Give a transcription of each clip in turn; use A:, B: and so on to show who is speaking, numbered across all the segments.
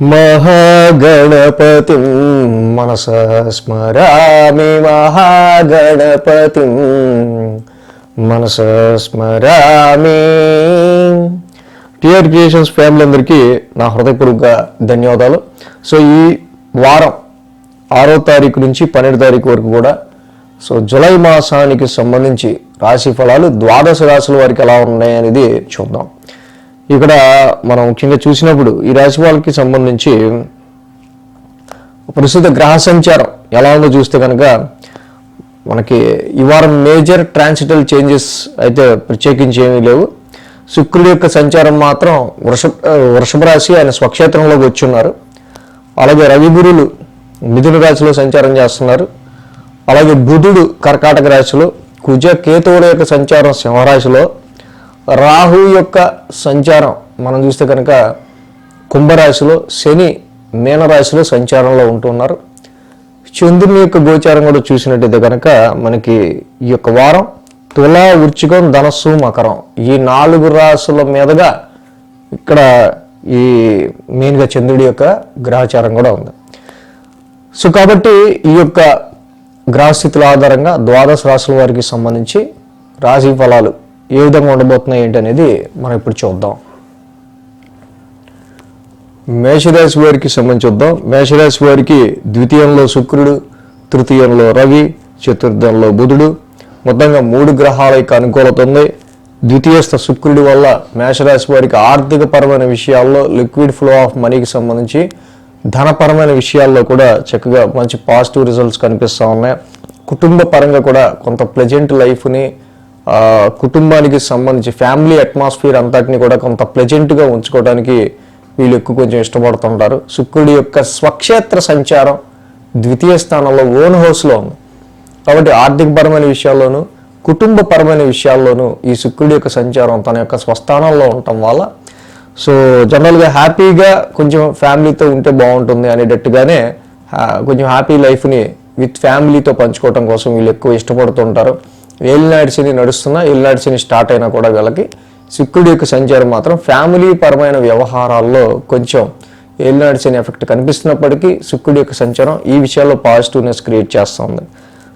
A: మహాగణపతిం మనసా స్మరామి మహాగణపతిం మనసా స్మరామి. TR creations family అందరికీ నా హృదయపూర్వక ధన్యవాదాలు. సో ఈ వారం 6వ తారీఖు నుంచి 12వ తారీఖు వరకు కూడా జూలై మాసానికి సంబంధించి రాశి ఫలాలు ద్వాదశ రాశుల వారికి ఎలా ఉన్నాయి అనేది చూద్దాం. ఇక్కడ మనం ముఖ్యంగా చూసినప్పుడు ఈ రాశి వాళ్ళకి సంబంధించి ప్రస్తుత గ్రహ సంచారం ఎలా ఉందో చూస్తే కనుక మనకి ఈ వారం మేజర్ ట్రాన్సిటల్ చేంజెస్ అయితే ప్రత్యేకించి ఏమీ లేవు. శుక్రుడి యొక్క సంచారం మాత్రం వృషభ రాశి ఆయన స్వక్షేత్రంలోకి వచ్చున్నారు. అలాగే రవి గురులు మిథున రాశిలో సంచారం చేస్తున్నారు. అలాగే బుధుడు కర్కాటక రాశిలో, కుజ కేతువుల యొక్క సంచారం సింహరాశిలో, రాహు యొక్క సంచారం మనం చూస్తే కనుక కుంభరాశిలో, శని మీనరాశిలో సంచారంలో ఉంటున్నారు. చంద్రుని యొక్క గోచారం కూడా చూసినట్టయితే కనుక మనకి ఈ యొక్క వారం తుల, వృశ్చికం, ధనస్సు, మకరం ఈ 4 రాశుల మీదుగా ఇక్కడ ఈ మెయిన్గా చంద్రుడి యొక్క గ్రహచారం కూడా ఉంది. సో కాబట్టి ఈ యొక్క గ్రహస్థితుల ఆధారంగా ద్వాదశ రాశుల వారికి సంబంధించి రాశి ఫలాలు ఏ విధంగా ఉండబోతున్నాయి ఏంటి అనేది మనం ఇప్పుడు చూద్దాం. మేషరాశి వారికి సంబంధించి చూద్దాం. మేషరాశి వారికి ద్వితీయంలో శుక్రుడు, తృతీయంలో రవి, చతుర్థంలో బుధుడు, మొత్తంగా 3 గ్రహాల యొక్క అనుకూలత ఉంది. ద్వితీయస్థ శుక్రుడి వల్ల మేషరాశి వారికి ఆర్థిక పరమైన విషయాల్లో, లిక్విడ్ ఫ్లో ఆఫ్ మనీకి సంబంధించి ధనపరమైన విషయాల్లో కూడా చక్కగా మంచి పాజిటివ్ రిజల్ట్స్ కనిపిస్తూ ఉన్నాయి. కుటుంబ పరంగా కూడా కొంత ప్లెజెంట్ లైఫ్ని, కుటుంబానికి సంబంధించి ఫ్యామిలీ అట్మాస్ఫియర్ అంతటిని కూడా కొంత ప్లెజెంట్గా ఉంచుకోవడానికి వీళ్ళు ఎక్కువ కొంచెం ఇష్టపడుతుంటారు. శుక్రుడి యొక్క స్వక్షేత్ర సంచారం ద్వితీయ స్థానంలో ఓన్ హౌస్లో ఉంది. కాబట్టి ఆర్థికపరమైన విషయాల్లోనూ, కుటుంబపరమైన విషయాల్లోనూ ఈ శుక్రుడి యొక్క సంచారం తన యొక్క స్వస్థానంలో ఉండటం వల్ల జనరల్గా హ్యాపీగా కొంచెం ఫ్యామిలీతో ఉంటే బాగుంటుంది అనేటట్టుగానే కొంచెం హ్యాపీ లైఫ్ని విత్ ఫ్యామిలీతో పంచుకోవటం కోసం వీళ్ళు ఎక్కువ ఇష్టపడుతుంటారు. ఏలినాటి శని నడుస్తున్నా, ఏలినాటి శని స్టార్ట్ అయినా కూడా వీళ్ళకి శుక్రుడి యొక్క సంచారం మాత్రం ఫ్యామిలీ పరమైన వ్యవహారాల్లో కొంచెం ఏలినాటి శని ఎఫెక్ట్ కనిపిస్తున్నప్పటికీ శుక్రుడి యొక్క సంచారం ఈ విషయాల్లో పాజిటివ్నెస్ క్రియేట్ చేస్తుంది.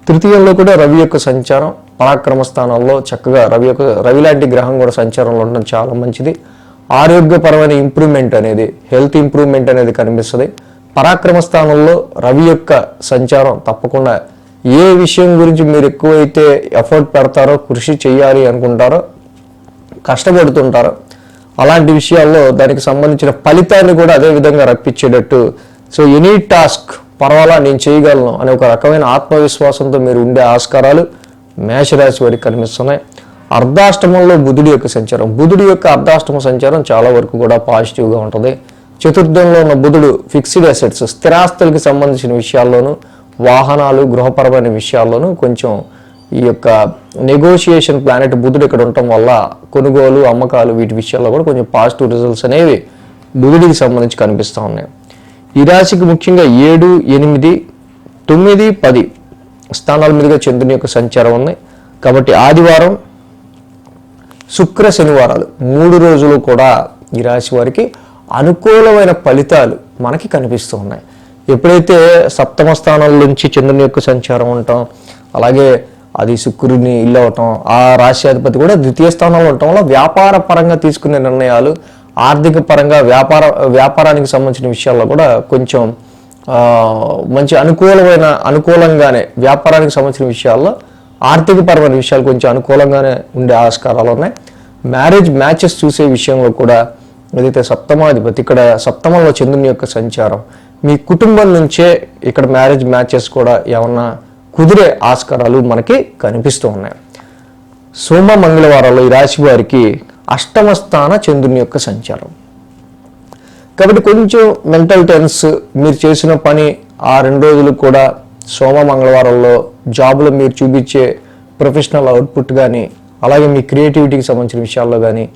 A: తృతీయంలో కూడా రవి యొక్క సంచారం పరాక్రమ స్థానంలో చక్కగా రవి లాంటి గ్రహం కూడా సంచారంలో ఉండడం చాలా మంచిది. ఆరోగ్యపరమైన ఇంప్రూవ్మెంట్ అనేది, హెల్త్ ఇంప్రూవ్మెంట్ అనేది కనిపిస్తుంది. పరాక్రమ స్థానంలో రవి యొక్క సంచారం తప్పకుండా ఏ విషయం గురించి మీరు ఎక్కువైతే ఎఫర్ట్ పెడతారో, కృషి చేయాలి అనుకుంటారో, కష్టపడుతుంటారో అలాంటి విషయాల్లో దానికి సంబంధించిన ఫలితాన్ని కూడా అదే విధంగా రప్పించేటట్టు ఎనీ టాస్క్ పర్వాలా నేను చేయగలను అనే ఒక రకమైన ఆత్మవిశ్వాసంతో మీరు ఉండే ఆస్కారాలు మేషరాశి వారికి కనిపిస్తున్నాయి. అర్ధాష్టమంలో బుధుడి యొక్క సంచారం, బుధుడి యొక్క అర్ధాష్టమ సంచారం చాలా వరకు కూడా పాజిటివ్గా ఉంటుంది. చతుర్థంలో ఉన్న బుధుడు ఫిక్స్డ్ అసెట్స్, స్థిరాస్తులకి సంబంధించిన విషయాల్లోనూ, వాహనాలు, గృహపరమైన విషయాల్లోనూ కొంచెం ఈ యొక్క నెగోషియేషన్ ప్లానెట్ బుధుడు ఇక్కడ ఉండటం వల్ల కొనుగోలు, అమ్మకాలు వీటి విషయాల్లో కూడా కొంచెం పాజిటివ్ రిజల్ట్స్ అనేవి బుధుడికి సంబంధించి కనిపిస్తూ ఉన్నాయి. ఈ రాశికి ముఖ్యంగా 7, 8, 9, 10 స్థానాల మీదుగా చంద్రుని యొక్క సంచారం ఉంది. కాబట్టి ఆదివారం, శుక్ర, శనివారాలు 3 రోజులు కూడా ఈ రాశి వారికి అనుకూలమైన ఫలితాలు మనకి కనిపిస్తూ ఉన్నాయి. ఎప్పుడైతే సప్తమ స్థానాల నుంచి చంద్రుని యొక్క సంచారం ఉండటం, అలాగే అది శుక్రుడిని ఇల్లు అవటం, ఆ రాశ్యాధిపతి కూడా ద్వితీయ స్థానంలో ఉండటం వల్ల వ్యాపార పరంగా తీసుకునే నిర్ణయాలు, ఆర్థిక పరంగా వ్యాపారానికి సంబంధించిన విషయాల్లో కూడా కొంచెం మంచి అనుకూలంగానే వ్యాపారానికి సంబంధించిన విషయాల్లో, ఆర్థిక పరమైన విషయాలు కొంచెం అనుకూలంగానే ఉండే ఆస్కారాలు ఉన్నాయి. మ్యారేజ్ మ్యాచెస్ చూసే విషయంలో కూడా ఏదైతే సప్తమాధిపతి ఇక్కడ సప్తమంలో చంద్రుని యొక్క సంచారం, మీ కుటుంబం నుంచే ఇక్కడ మ్యారేజ్ మ్యాచెస్ కూడా ఏమన్నా కుదిరే ఆస్కారాలు మనకి కనిపిస్తూ ఉన్నాయి. సోమ, మంగళవారాల్లో ఈ రాశి వారికి అష్టమ స్థాన చంద్రుని యొక్క సంచారం. కాబట్టి కొంచెం మెంటల్ టెన్స్, మీరు చేసిన పని ఆ 2 రోజులు కూడా సోమ, మంగళవారంలో జాబ్లో మీరు చూపించే ప్రొఫెషనల్ అవుట్పుట్ కానీ, అలాగే మీ క్రియేటివిటీకి సంబంధించిన విషయాల్లో కానీ,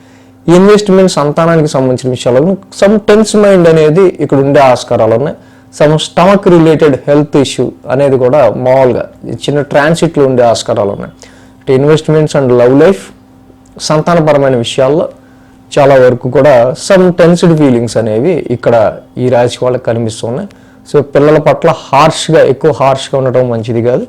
A: ఇన్వెస్ట్మెంట్, సంతానానికి సంబంధించిన విషయాల్లో సమ్ టెన్స్ మైండ్ అనేది ఇక్కడ ఉండే ఆస్కారాలు ఉన్నాయి. Some stomach related health issue అనేది కూడా మామూలుగా చిన్న ట్రాన్సిట్లో ఉండే ఆస్కారాలు ఉన్నాయి. ఇన్వెస్ట్మెంట్స్ అండ్ లవ్ లైఫ్, సంతానపరమైన విషయాల్లో చాలా వరకు కూడా సమ్ టెన్స్డ్ ఫీలింగ్స్ అనేవి ఇక్కడ ఈ రాశి వాళ్ళకి కనిపిస్తున్నాయి. సో పిల్లల పట్ల ఎక్కువ హార్ష్గా ఉండటం మంచిది కాదు.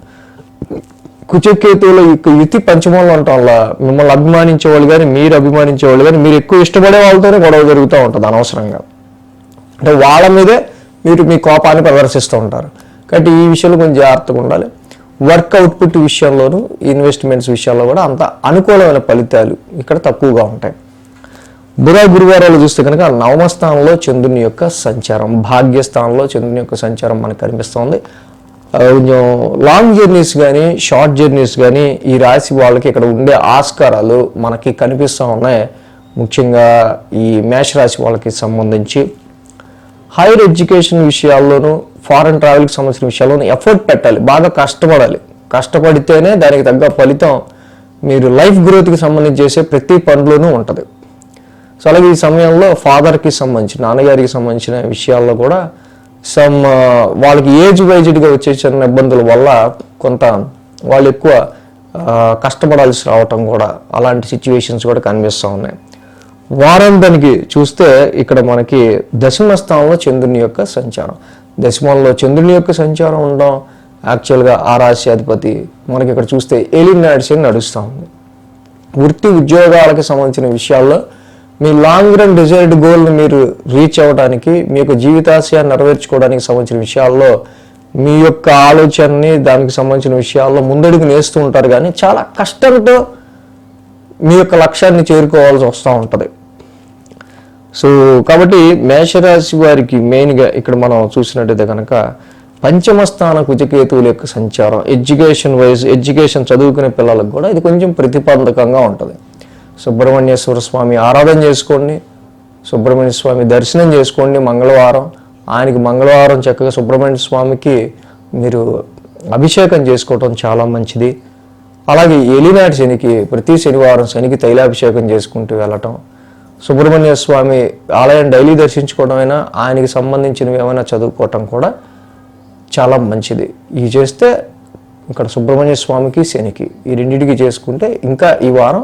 A: కుజకేతువుల యుతి పంచమంలో ఉండటం వల్ల మిమ్మల్ని అభిమానించేవాళ్ళు కానీ మీరు అభిమానించేవాళ్ళు కానీ మీరు ఎక్కువ ఇష్టపడే వాళ్ళతోనే గొడవ జరుగుతూ ఉంటుంది అనవసరంగా. అంటే వాళ్ళ మీదే మీరు మీ కోపాన్ని ప్రదర్శిస్తూ ఉంటారు. కాబట్టి ఈ విషయంలో కొంచెం జాగ్రత్తగా ఉండాలి. వర్క్ అవుట్పుట్ విషయంలోనూ ఇన్వెస్ట్మెంట్స్ విషయాల్లో కూడా అంత అనుకూలమైన ఫలితాలు ఇక్కడ తక్కువగా ఉంటాయి. బుధ గురువారాలు చూస్తే కనుక నవమ స్థానంలో చంద్రుని యొక్క సంచారం, భాగ్యస్థానంలో చంద్రుని యొక్క సంచారం మనకు కనిపిస్తుంది. కొంచెం లాంగ్ జర్నీస్ కానీ షార్ట్ జర్నీస్ కానీ ఈ రాశి వాళ్ళకి ఇక్కడ ఉండే ఆస్కారాలు మనకి కనిపిస్తూ ఉన్నాయి. ముఖ్యంగా ఈ మేష రాశి వాళ్ళకి సంబంధించి హైయర్ ఎడ్యుకేషన్ విషయాల్లోనూ ఫారెన్ ట్రావెల్కి సంబంధించిన విషయాల్లోనూ ఎఫర్ట్ పెట్టాలి, బాగా కష్టపడాలి. కష్టపడితేనే దానికి తగ్గ ఫలితం మీరు లైఫ్ గ్రోత్కి సంబంధించి చేసే ప్రతి పనిలోనూ ఉంటుంది. సో అలాగే ఈ సమయంలో ఫాదర్కి సంబంధించిన నాన్నగారికి సంబంధించిన విషయాల్లో కూడా వాళ్ళకి ఏజ్ వైజ్డ్గా వచ్చే చిన్న ఇబ్బందుల వల్ల కొంత వాళ్ళు ఎక్కువ కష్టపడాల్సి రావటం కూడా అలాంటి సిచ్యువేషన్స్ కూడా కనిపిస్తూ ఉన్నాయి. వారాంతానికి చూస్తే ఇక్కడ మనకి దశమ స్థానంలో చంద్రుని యొక్క సంచారం, దశమంలో చంద్రుని యొక్క సంచారం ఉండడం యాక్చువల్గా ఆ రాశి అధిపతి మనకి ఇక్కడ చూస్తే ఎలినాడ్స్ అని నడుస్తూ ఉంది. వృత్తి ఉద్యోగాలకు సంబంధించిన విషయాల్లో మీ లాంగ్ రన్ డిజైర్డ్ గోల్ని మీరు రీచ్ అవ్వడానికి, మీ యొక్క జీవితాశయాన్ని నెరవేర్చుకోవడానికి సంబంధించిన విషయాల్లో మీ యొక్క ఆలోచనని దానికి సంబంధించిన విషయాల్లో ముందడుగు నేస్తూ ఉంటారు. కానీ చాలా కష్టంతో మీ యొక్క లక్ష్యాన్ని చేరుకోవాల్సి వస్తూ ఉంటుంది. సో కాబట్టి మేషరాశి వారికి మెయిన్గా ఇక్కడ మనం చూసినట్టయితే కనుక పంచమ స్థాన కుజకేతువుల యొక్క సంచారం ఎడ్యుకేషన్ చదువుకునే పిల్లలకు కూడా ఇది కొంచెం ప్రతిబంధకంగా ఉంటుంది. సుబ్రహ్మణ్యేశ్వర స్వామి ఆరాధన చేసుకోండి, సుబ్రహ్మణ్య స్వామి దర్శనం చేసుకోండి మంగళవారం. ఆయనకి మంగళవారం చక్కగా సుబ్రహ్మణ్య స్వామికి మీరు అభిషేకం చేసుకోవటం చాలా మంచిది. అలాగే ఏలినాటి శనికి ప్రతి శనివారం శనికి తైలాభిషేకం చేసుకుంటూ వెళ్ళటం, సుబ్రహ్మణ్య స్వామి ఆలయం డైలీ దర్శించుకోవడం అయినా ఆయనకి సంబంధించినవి ఏమైనా చదువుకోవటం కూడా చాలా మంచిది. ఇవి చేస్తే ఇక్కడ సుబ్రహ్మణ్య స్వామికి శనికి ఈ రెండింటికి చేసుకుంటే ఇంకా ఈ వారం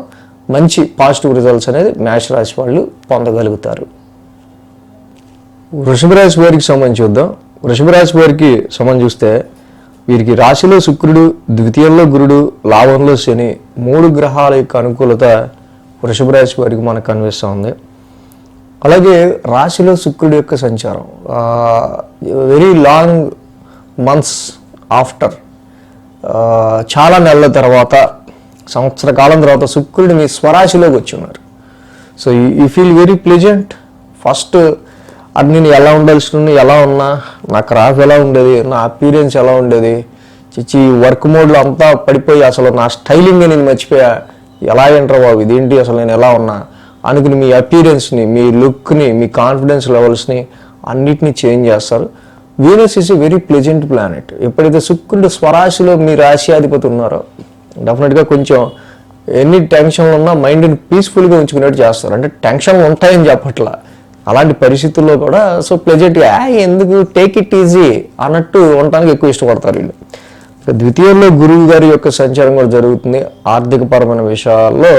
A: మంచి పాజిటివ్ రిజల్ట్స్ అనేది మేష రాశి వాళ్ళు పొందగలుగుతారు. వృషభ రాశి వారికి సంబంధించి చూద్దాం. వృషభ రాశి వారికి సంబంధించి చూస్తే వీరికి రాశిలో శుక్రుడు, ద్వితీయంలో గురుడు, లాభంలో శని, 3 గ్రహాల యొక్క అనుకూలత వృషభ రాశి వారికి మనకు కనిపిస్తూ ఉంది. అలాగే రాశిలో శుక్రుడు యొక్క సంచారం వెరీ లాంగ్ మంత్స్ ఆఫ్టర్, చాలా నెలల తర్వాత, సంవత్సర కాలం తర్వాత శుక్రుడు మీ స్వరాశిలోకి వచ్చి ఉన్నారు. So you feel very pleasant. First అది నేను ఎలా ఉండాల్సిన ఎలా ఉన్నా, నా క్రాఫ్ట్ ఎలా ఉండేది, నా అపీరెన్స్ ఎలా ఉండేది, చిచ్చి వర్క్ మోడ్లో అంతా పడిపోయి అసలు నా స్టైలింగ్ నేను మర్చిపోయా, ఎలా ఏంట్రా బాబు ఇదేంటి అసలు నేను ఎలా ఉన్నా అనుకుని మీ అపీరెన్స్ని, మీ లుక్ని, మీ కాన్ఫిడెన్స్ లెవెల్స్ని అన్నిటినీ చేంజ్ చేస్తారు. Venus is a very pleasant planet. ఎప్పుడైతే శుక్రుడు స్వరాశిలో మీ రాశియాధిపతి ఉన్నారో డెఫినెట్గా కొంచెం ఎన్ని టెన్షన్లు ఉన్నా మైండ్ని పీస్ఫుల్గా ఉంచుకునేట్టు చేస్తారు. అంటే టెన్షన్లు ఉంటాయని చెప్పట్లా, అలాంటి పరిస్థితుల్లో కూడా సో ప్లెజెంట్గా ఎందుకు టేక్ ఇట్ ఈజీ అన్నట్టు ఉండటానికి ఎక్కువ ఇష్టపడతారు వీళ్ళు. ద్వితీయంలో గురువు గారి యొక్క సంచారం కూడా జరుగుతుంది. ఆర్థికపరమైన విషయాల్లో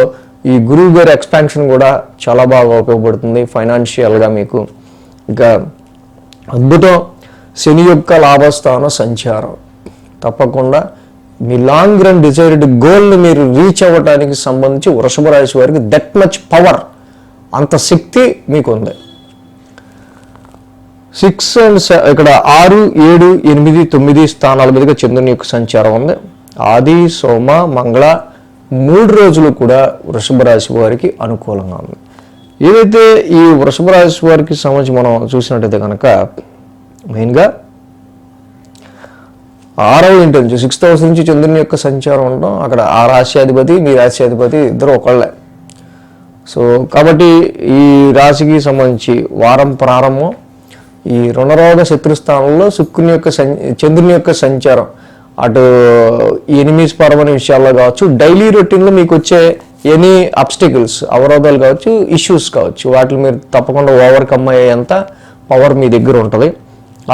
A: ఈ గురువు గారి ఎక్స్పాన్షన్ కూడా చాలా బాగా ఉపయోగపడుతుంది ఫైనాన్షియల్గా మీకు. ఇంకా అద్భుతం శని యొక్క లాభస్థాన సంచారం తప్పకుండా మీ లాంగ్ రన్ డిజైర్డ్ గోల్ని మీరు రీచ్ అవ్వడానికి సంబంధించి వృషభ రాశి వారికి దట్ మచ్ పవర్, అంత శక్తి మీకు ఉంది. 6 and 7 ఇక్కడ 6, 7, 8, 9 స్థానాల మీదుగా చంద్రుని యొక్క సంచారం ఉంది. ఆది, సోమ, మంగళ 3 రోజులు కూడా వృషభ రాశి వారికి అనుకూలంగా ఉంది. ఏదైతే ఈ వృషభ రాశి వారికి సంబంధించి మనం చూసినట్టయితే కనుక మెయిన్గా 6వ ఇంటి నుంచి 6th house నుంచి చంద్రుని యొక్క సంచారం ఉండడం, అక్కడ ఆ రాశ్యాధిపతి మీ రాశ్యాధిపతి ఇద్దరు ఒకళ్ళే. సో కాబట్టి ఈ రాశికి సంబంధించి వారం ప్రారంభం ఈ రుణరోగ శత్రుస్థానంలో చంద్రుని యొక్క సంచారం అటు ఎనిమీస్ పరమైన విషయాల్లో కావచ్చు, డైలీ రొటీన్లో మీకు వచ్చే ఎనీ అబ్స్టికల్స్ అవరోధాలు కావచ్చు, ఇష్యూస్ కావచ్చు, వాటిని మీరు తప్పకుండా ఓవర్కమ్ అయ్యేంత పవర్ మీ దగ్గర ఉంటుంది.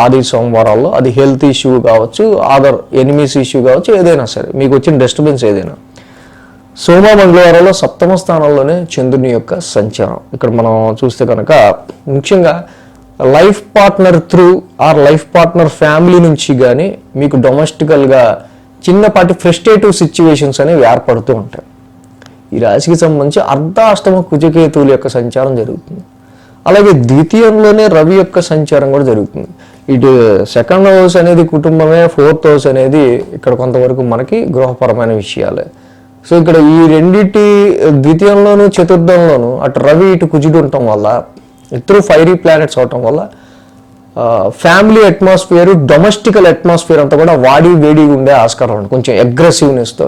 A: ఆది సోమవారాల్లో అది హెల్త్ ఇష్యూ కావచ్చు, అదర్ ఎనిమీస్ ఇష్యూ కావచ్చు, ఏదైనా సరే మీకు వచ్చిన డిస్టర్బెన్స్ ఏదైనా. సోమ మంగళవారంలో సప్తమ స్థానంలోనే చంద్రుని యొక్క సంచారం. ఇక్కడ మనం చూస్తే కనుక ముఖ్యంగా life partner through or life partner family నుంచి కానీ మీకు డొమెస్టికల్గా చిన్నపాటి ఫ్రస్ట్రేటివ్ సిచ్యువేషన్స్ అనేవి ఏర్పడుతూ ఉంటాయి. ఈ రాశికి సంబంధించి అర్ధాష్టమ కుజకేతువుల యొక్క సంచారం జరుగుతుంది. అలాగే ద్వితీయంలోనే రవి యొక్క సంచారం కూడా జరుగుతుంది. ఇటు సెకండ్ హౌస్ అనేది కుటుంబమే, ఫోర్త్ హౌస్ అనేది ఇక్కడ కొంతవరకు మనకి గృహపరమైన విషయాలే. సో ఇక్కడ ఈ రెండింటి ద్వితీయంలోను చతుర్థంలోను అటు రవి ఇటు కుజుడు ఉండటం వల్ల, ఇద్దరు ఫైరీ ప్లానెట్స్ అవటం వల్ల ఫ్యామిలీ అట్మాస్ఫియర్, డొమెస్టికల్ అట్మాస్ఫియర్ అంతా కూడా వాడి వేడిగా ఉండే ఆస్కారం ఉంది. కొంచెం అగ్రెసివ్నెస్తో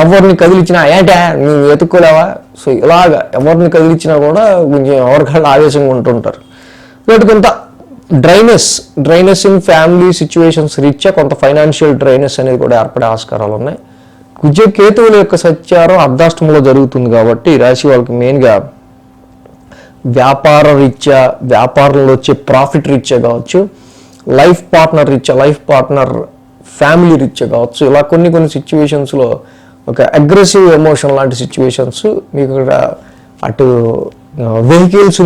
A: ఎవరిని కదిలించినా ఏంటా నువ్వు ఎత్తుక్కోలేవా, సో ఇలాగా ఎవరిని కదిలించినా కూడా కొంచెం ఎవరికైనా ఆవేశంగా ఉంటుంటారు. కాబట్టి కొంత డ్రైనెస్ ఇన్ ఫ్యామిలీ సిచ్యువేషన్స్ రీత్యా కొంత ఫైనాన్షియల్ డ్రైనెస్ అనేది కూడా ఏర్పడే ఆస్కారాలు ఉన్నాయి. కుజకేతువుల యొక్క సంచారం అర్ధాష్టమంలో జరుగుతుంది కాబట్టి రాశి వాళ్ళకి మెయిన్గా వ్యాపార రీత్యా, వ్యాపారంలో వచ్చే ప్రాఫిట్ రీత్యా కావచ్చు, లైఫ్ పార్ట్నర్ ఫ్యామిలీ రీత్యా కావచ్చు, ఇలా కొన్ని సిచ్యువేషన్స్లో ఒక అగ్రెసివ్ ఎమోషన్ లాంటి సిచ్యువేషన్స్ మీకు ఇక్కడ అటు వెహికల్స్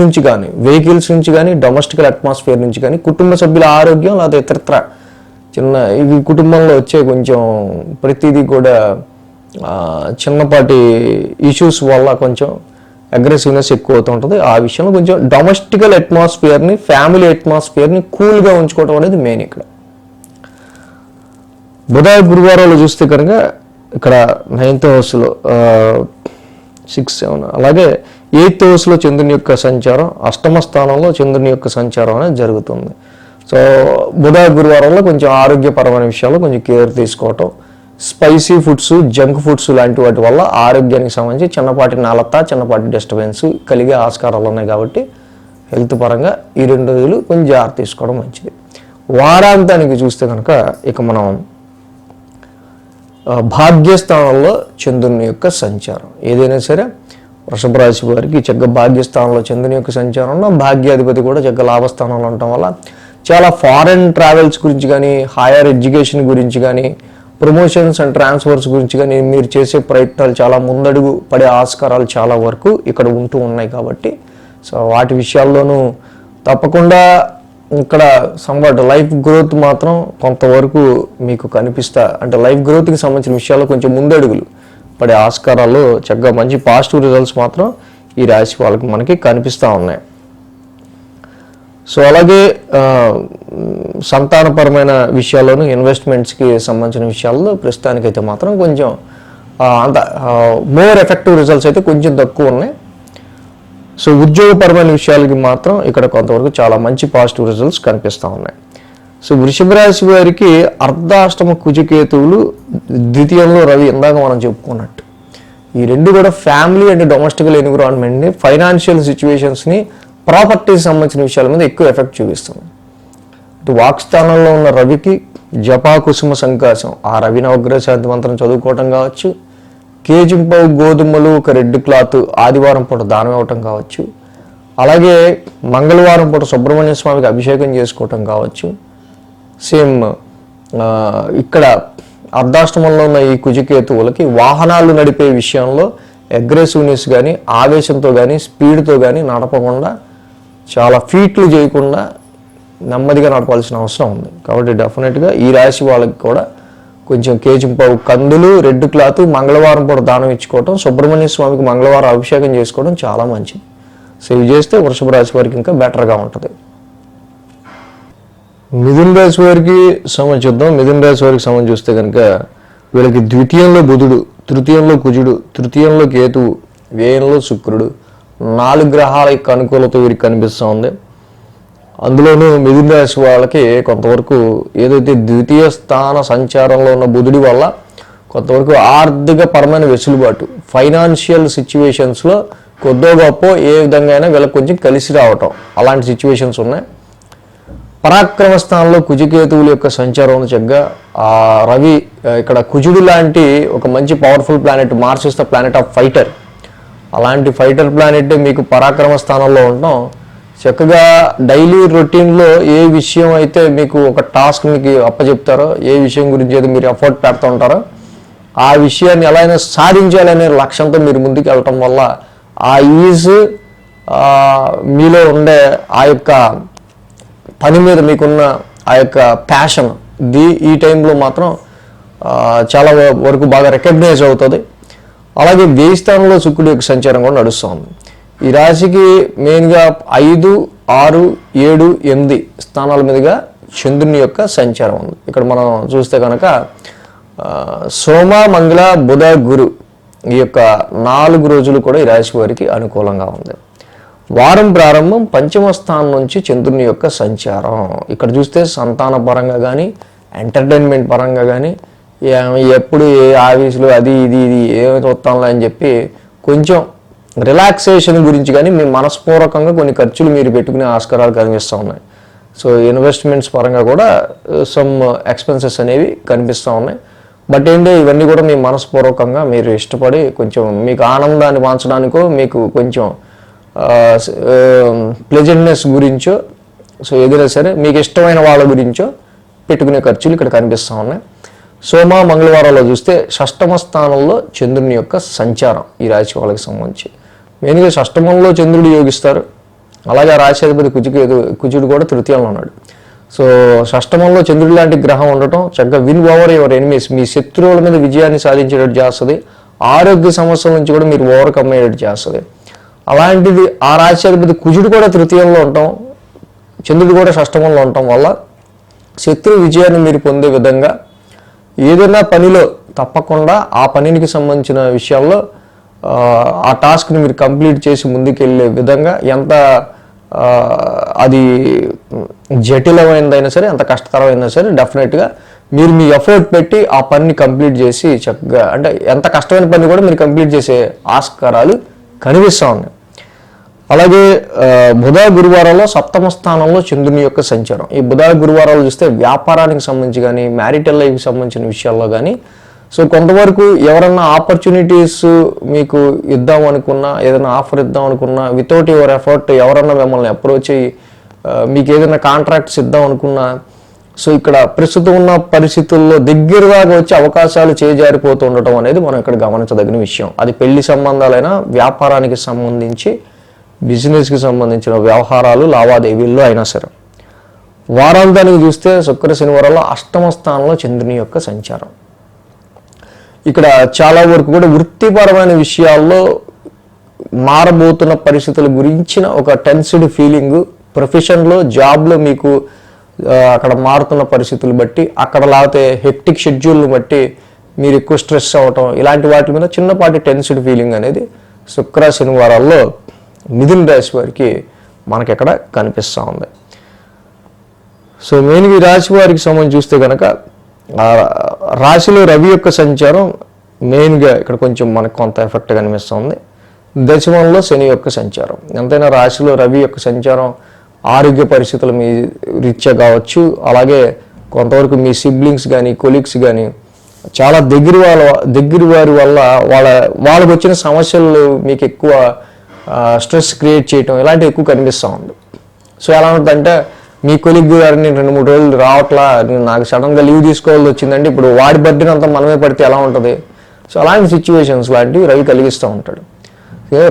A: నుంచి కానీ డొమెస్టికల్ అట్మాస్ఫియర్ నుంచి కానీ, కుటుంబ సభ్యుల ఆరోగ్యం లేదా ఇతరత్ర చిన్న ఇవి కుటుంబంలో వచ్చే కొంచెం ప్రతిదీ కూడా చిన్నపాటి ఇష్యూస్ వల్ల కొంచెం అగ్రెసివ్నెస్ ఎక్కువ అవుతూ ఉంటుంది. ఆ విషయంలో కొంచెం డొమెస్టికల్ అట్మాస్ఫియర్ని, ఫ్యామిలీ అట్మాస్ఫియర్ని కూల్గా ఉంచుకోవడం అనేది మెయిన్. ఇక్కడ బుధ గురువారాలు చూస్తే కనుక ఇక్కడ 9th హౌస్లో 6, 7 అలాగే 8th హౌస్లో చంద్రుని యొక్క సంచారం, అష్టమ స్థానంలో చంద్రుని యొక్క సంచారం అనేది జరుగుతుంది. సో బుధ గురువారంలో కొంచెం ఆరోగ్యపరమైన విషయాల్లో కొంచెం కేర్ తీసుకోవటం, స్పైసీ ఫుడ్స్, జంక్ ఫుడ్స్ లాంటి వాటి వల్ల ఆరోగ్యానికి సంబంధించి చిన్నపాటి నలత, చిన్నపాటి డిస్టర్బెన్స్ కలిగే ఆస్కారాలు ఉన్నాయి. కాబట్టి హెల్త్ పరంగా ఈ 2 రోజులు కొంచెం జాగ్రత్త తీసుకోవడం మంచిది. వారాంతానికి చూస్తే కనుక ఇక మనం భాగ్యస్థానంలో చంద్రుని యొక్క సంచారం ఏదైనా సరే వృషభ రాశి వారికి చక్కగా భాగ్యస్థానంలో చంద్రుని యొక్క సంచారంలో భాగ్యాధిపతి కూడా చక్కగా లాభస్థానంలో ఉండటం వల్ల చాలా ఫారెన్ ట్రావెల్స్ గురించి కానీ, హైయర్ ఎడ్యుకేషన్ గురించి కానీ, ప్రమోషన్స్ అండ్ ట్రాన్స్ఫర్స్ గురించి కానీ మీరు చేసే ప్రయత్నాలు చాలా ముందడుగు పడే ఆస్కారాలు చాలా వరకు ఇక్కడ ఉంటూ ఉన్నాయి. కాబట్టి సో వాటి విషయాల్లోనూ తప్పకుండా ఇక్కడ సంబట్ లైఫ్ గ్రోత్ మాత్రం కొంతవరకు మీకు అంటే లైఫ్ గ్రోత్కి సంబంధించిన విషయాల్లో కొంచెం ముందడుగులు పడే ఆస్కారాలు చక్కగా మంచి పాజిటివ్ రిజల్ట్స్ మాత్రం ఈ రాశి వాళ్ళకి మనకి కనిపిస్తూ ఉన్నాయి. సో అలాగే సంతానపరమైన విషయాల్లోనూ, ఇన్వెస్ట్మెంట్స్కి సంబంధించిన విషయాల్లో ప్రస్తుతానికైతే మాత్రం కొంచెం అంత మోర్ ఎఫెక్టివ్ రిజల్ట్స్ అయితే కొంచెం తక్కువ ఉన్నాయి. సో ఉద్యోగపరమైన విషయాలకి మాత్రం ఇక్కడ కొంతవరకు చాలా మంచి పాజిటివ్ రిజల్ట్స్ కనిపిస్తూ ఉన్నాయి. సో వృషభ రాశి వారికి అర్ధాష్టమ కుజకేతువులు, ద్వితీయంలో రవి, ఇందాక మనం చెప్పుకున్నట్టు ఈ 2 కూడా ఫ్యామిలీ అండ్ డొమెస్టికల్ ఎన్విరాన్మెంట్ని, ఫైనాన్షియల్ సిచ్యువేషన్స్ని, ప్రాపర్టీకి సంబంధించిన విషయాల మీద ఎక్కువ ఎఫెక్ట్ చూపిస్తుంది. ఇటు వాక్స్థానంలో ఉన్న రవికి జపా కుసుమ సంకాశం, ఆ రవి నవగ్రహ శాంతి మంత్రం చదువుకోవటం కావచ్చు, కేజింపావు గోధుమలు, ఒక రెడ్ క్లాత్ ఆదివారం పూట దానం ఇవ్వటం కావచ్చు, అలాగే మంగళవారం పూట సుబ్రహ్మణ్య స్వామికి అభిషేకం చేసుకోవటం కావచ్చు. సేమ్ ఇక్కడ అర్ధాష్టమంలో ఉన్న ఈ కుజకేతువులకి వాహనాలు నడిపే విషయంలో అగ్రెసివ్నెస్ కానీ, ఆవేశంతో కానీ, స్పీడ్తో కానీ నడపకుండా, చాలా ఫీట్లు చేయకుండా నెమ్మదిగా నడపాల్సిన అవసరం ఉంది. కాబట్టి డెఫినెట్గా ఈ రాశి వాళ్ళకి కూడా కొంచెం కేజింపావు కందులు, రెడ్ క్లాత్ మంగళవారం పూట దానం ఇచ్చుకోవటం, సుబ్రహ్మణ్య స్వామికి మంగళవారం అభిషేకం చేసుకోవడం చాలా మంచిది. సో ఇవి చేస్తే వృషభ రాశి వారికి ఇంకా బెటర్గా ఉంటుంది. మిథున రాశి వారికి చూద్దాం. మిథున రాశి వారికి సంబంధించి చూస్తే కనుక వీళ్ళకి ద్వితీయంలో బుధుడు, తృతీయంలో కుజుడు, తృతీయంలో కేతువు, వ్యయంలో శుక్రుడు, 4 గ్రహాల యొక్క అనుకూలత వీరికి కనిపిస్తూ ఉంది. అందులోనూ మిథున రాశి వాళ్ళకి కొంతవరకు ఏదైతే ద్వితీయ స్థాన సంచారంలో ఉన్న బుధుడి వల్ల కొంతవరకు ఆర్థిక పరమైన వెసులుబాటు, ఫైనాన్షియల్ సిచ్యువేషన్స్లో కొద్దో గొప్ప ఏ విధంగా అయినా వీళ్ళకి కొంచెం కలిసి రావటం అలాంటి సిచ్యువేషన్స్ ఉన్నాయి. పరాక్రమ స్థానంలో కుజకేతువుల యొక్క సంచారం చక్కగా ఆ రవి ఇక్కడ కుజుడు లాంటి ఒక మంచి powerful planet, Mars is the planet of fighter, అలాంటి ఫైటర్ ప్లానెట్ మీకు పరాక్రమ స్థానంలో ఉండటం చక్కగా డైలీ రొటీన్లో ఏ విషయం అయితే మీకు ఒక టాస్క్ మీకు అప్పచెప్తారో, ఏ విషయం గురించి అయితే మీరు ఎఫర్ట్ పెడుతూ ఉంటారో ఆ విషయాన్ని ఎలా అయినా సాధించాలనే లక్ష్యంతో మీరు ముందుకు వెళ్ళటం వల్ల ఆ ఈజ్ మీలో ఉండే ఆ యొక్క పని మీద మీకున్న ఆ యొక్క ప్యాషన్ ఈ టైంలో మాత్రం చాలా వరకు బాగా రికగ్నైజ్ అవుతుంది. అలాగే వ్యయ స్థానంలో శుక్రుడి యొక్క సంచారం కూడా నడుస్తుంది. ఈ రాశికి మెయిన్గా 5, 6, 7, 8 స్థానాల మీదుగా చంద్రుని యొక్క సంచారం ఉంది. ఇక్కడ మనం చూస్తే కనుక సోమ, మంగళ, బుధ, గురు ఈ యొక్క 4 రోజులు కూడా ఈ రాశి వారికి అనుకూలంగా ఉంది. వారం ప్రారంభం పంచమ స్థానం నుంచి చంద్రుని యొక్క సంచారం. ఇక్కడ చూస్తే సంతాన పరంగా కానీ ఎంటర్టైన్మెంట్ పరంగా కానీ ఎప్పుడు ఏ ఆఫీసులు అది ఇది ఏమి చూస్తాంలే అని చెప్పి కొంచెం రిలాక్సేషన్ గురించి కానీ మీ మనస్పూర్వకంగా కొన్ని ఖర్చులు మీరు పెట్టుకునే ఆస్కారాలు కనిపిస్తూ ఉన్నాయి. సో ఇన్వెస్ట్మెంట్స్ పరంగా కూడా సమ్ ఎక్స్పెన్సెస్ అనేవి కనిపిస్తూ ఉన్నాయి. బట్ ఏంటి ఇవన్నీ కూడా మీ మనస్పూర్వకంగా మీరు ఇష్టపడి కొంచెం మీకు ఆనందాన్ని పంచడానికో మీకు కొంచెం ప్లెజెంట్నెస్ గురించో సో ఏదైనా సరే మీకు ఇష్టమైన వాళ్ళ గురించో పెట్టుకునే ఖర్చులు ఇక్కడ కనిపిస్తూ ఉన్నాయి. సోమ, మంగళవారాల్లో చూస్తే షష్టమ స్థానంలో చంద్రుని యొక్క సంచారం ఈ రాశి వాళ్ళకి సంబంధించి మెయిన్గా షష్టమంలో చంద్రుడు యోగిస్తారు. అలాగే ఆ రాశి కుజుడు కూడా తృతీయంలో ఉన్నాడు. సో షష్టమంలో చంద్రుడి లాంటి గ్రహం ఉండటం చక్కగా విన్ ఓవర్ యువర్ ఎనిమీస్, మీ శత్రువుల మీద విజయాన్ని సాధించేటట్టు చేస్తుంది. ఆరోగ్య సమస్యల నుంచి కూడా మీరు ఓవర్కమ్ అయ్యేటట్టు చేస్తుంది. అలాంటిది ఆ రాశి కుజుడు కూడా తృతీయంలో ఉండటం, చంద్రుడు కూడా షష్టమంలో ఉండటం వల్ల శత్రు విజయాన్ని మీరు పొందే విధంగా ఏదైనా పనిలో తప్పకుండా ఆ పనికి సంబంధించిన విషయాల్లో ఆ టాస్క్ని మీరు కంప్లీట్ చేసి ముందుకెళ్ళే విధంగా ఎంత అది జటిలమైనదైనా సరే ఎంత కష్టతరమైనా సరే డెఫినెట్గా మీరు మీ ఎఫర్ట్ పెట్టి ఆ పనిని కంప్లీట్ చేసి చక్కగా అంటే ఎంత కష్టమైన పని కూడా మీరు కంప్లీట్ చేసే ఆస్కారాలు కనిపిస్తూ ఉన్నాయి. అలాగే బుధ, గురువారాల్లో సప్తమ స్థానంలో చంద్రుని యొక్క సంచారం. ఈ బుధ, గురువారాలు చూస్తే వ్యాపారానికి సంబంధించి కానీ మ్యారిటల్ లైఫ్కి సంబంధించిన విషయాల్లో కానీ సో కొంతవరకు ఎవరన్నా ఆపర్చునిటీస్ మీకు ఇద్దాం అనుకున్నా ఏదైనా ఆఫర్ ఇద్దాం అనుకున్నా వితౌట్ యువర్ ఎఫర్ట్ ఎవరన్నా మిమ్మల్ని అప్రోచ్ అయ్యి మీకు ఏదైనా కాంట్రాక్ట్స్ ఇద్దాం అనుకున్నా సో ఇక్కడ ప్రస్తుతం ఉన్న పరిస్థితుల్లో దగ్గర దాకా వచ్చే అవకాశాలు చేజారిపోతూ ఉండటం అనేది మనం ఇక్కడ గమనించదగిన విషయం. అది పెళ్లి సంబంధాలైనా వ్యాపారానికి సంబంధించి బిజినెస్కి సంబంధించిన వ్యవహారాలు లావాదేవీల్లో అయినా సరే. వారాంతానికి చూస్తే శుక్ర శనివారాల్లో అష్టమ స్థానంలో చంద్రుని యొక్క సంచారం. ఇక్కడ చాలా వరకు కూడా వృత్తిపరమైన విషయాల్లో మారబోతున్న పరిస్థితుల గురించిన ఒక టెన్స్డ్ ఫీలింగ్, ప్రొఫెషన్లో జాబ్లో మీకు అక్కడ మారుతున్న పరిస్థితులు బట్టి అక్కడ లేకపోతే హెక్టిక్ షెడ్యూల్ని బట్టి మీరు ఎక్కువ స్ట్రెస్ అవ్వటం ఇలాంటి వాటి మీద చిన్నపాటి టెన్స్డ్ ఫీలింగ్ అనేది శుక్ర శనివారాల్లో మిథున రాశి వారికి మనకి ఎక్కడ కనిపిస్తూ ఉంది. సో మెయిన్గా ఈ రాశి వారికి సంబంధించి చూస్తే కనుక రాశిలో రవి యొక్క సంచారం మెయిన్గా ఇక్కడ కొంచెం మనకు కొంత ఎఫెక్ట్ కనిపిస్తుంది. దశమంలో శని యొక్క సంచారం. ఎంతైనా రాశిలో రవి యొక్క సంచారం ఆరోగ్య పరిస్థితుల మీ రీత్యా కావచ్చు, అలాగే కొంతవరకు మీ సిబ్లింగ్స్ కానీ కొలీగ్స్ కానీ చాలా దగ్గర వారి వల్ల వాళ్ళకు వచ్చిన సమస్యలు మీకు ఎక్కువ స్ట్రెస్ క్రియేట్ చేయటం ఇలాంటివి ఎక్కువ కనిపిస్తూ ఉంది. సో ఎలా ఉంటుందంటే మీ కొలీగ్ గారిని 2-3 రోజులు రావట్లా, నాకు సడన్గా లీవ్ తీసుకోవాల్సి వచ్చిందంటే ఇప్పుడు వాడి బర్త్డే అంతా మనమే పడితే ఎలా ఉంటుంది. సో అలాంటి సిచ్యువేషన్స్ లాంటివి రవి కలిగిస్తూ ఉంటాడు.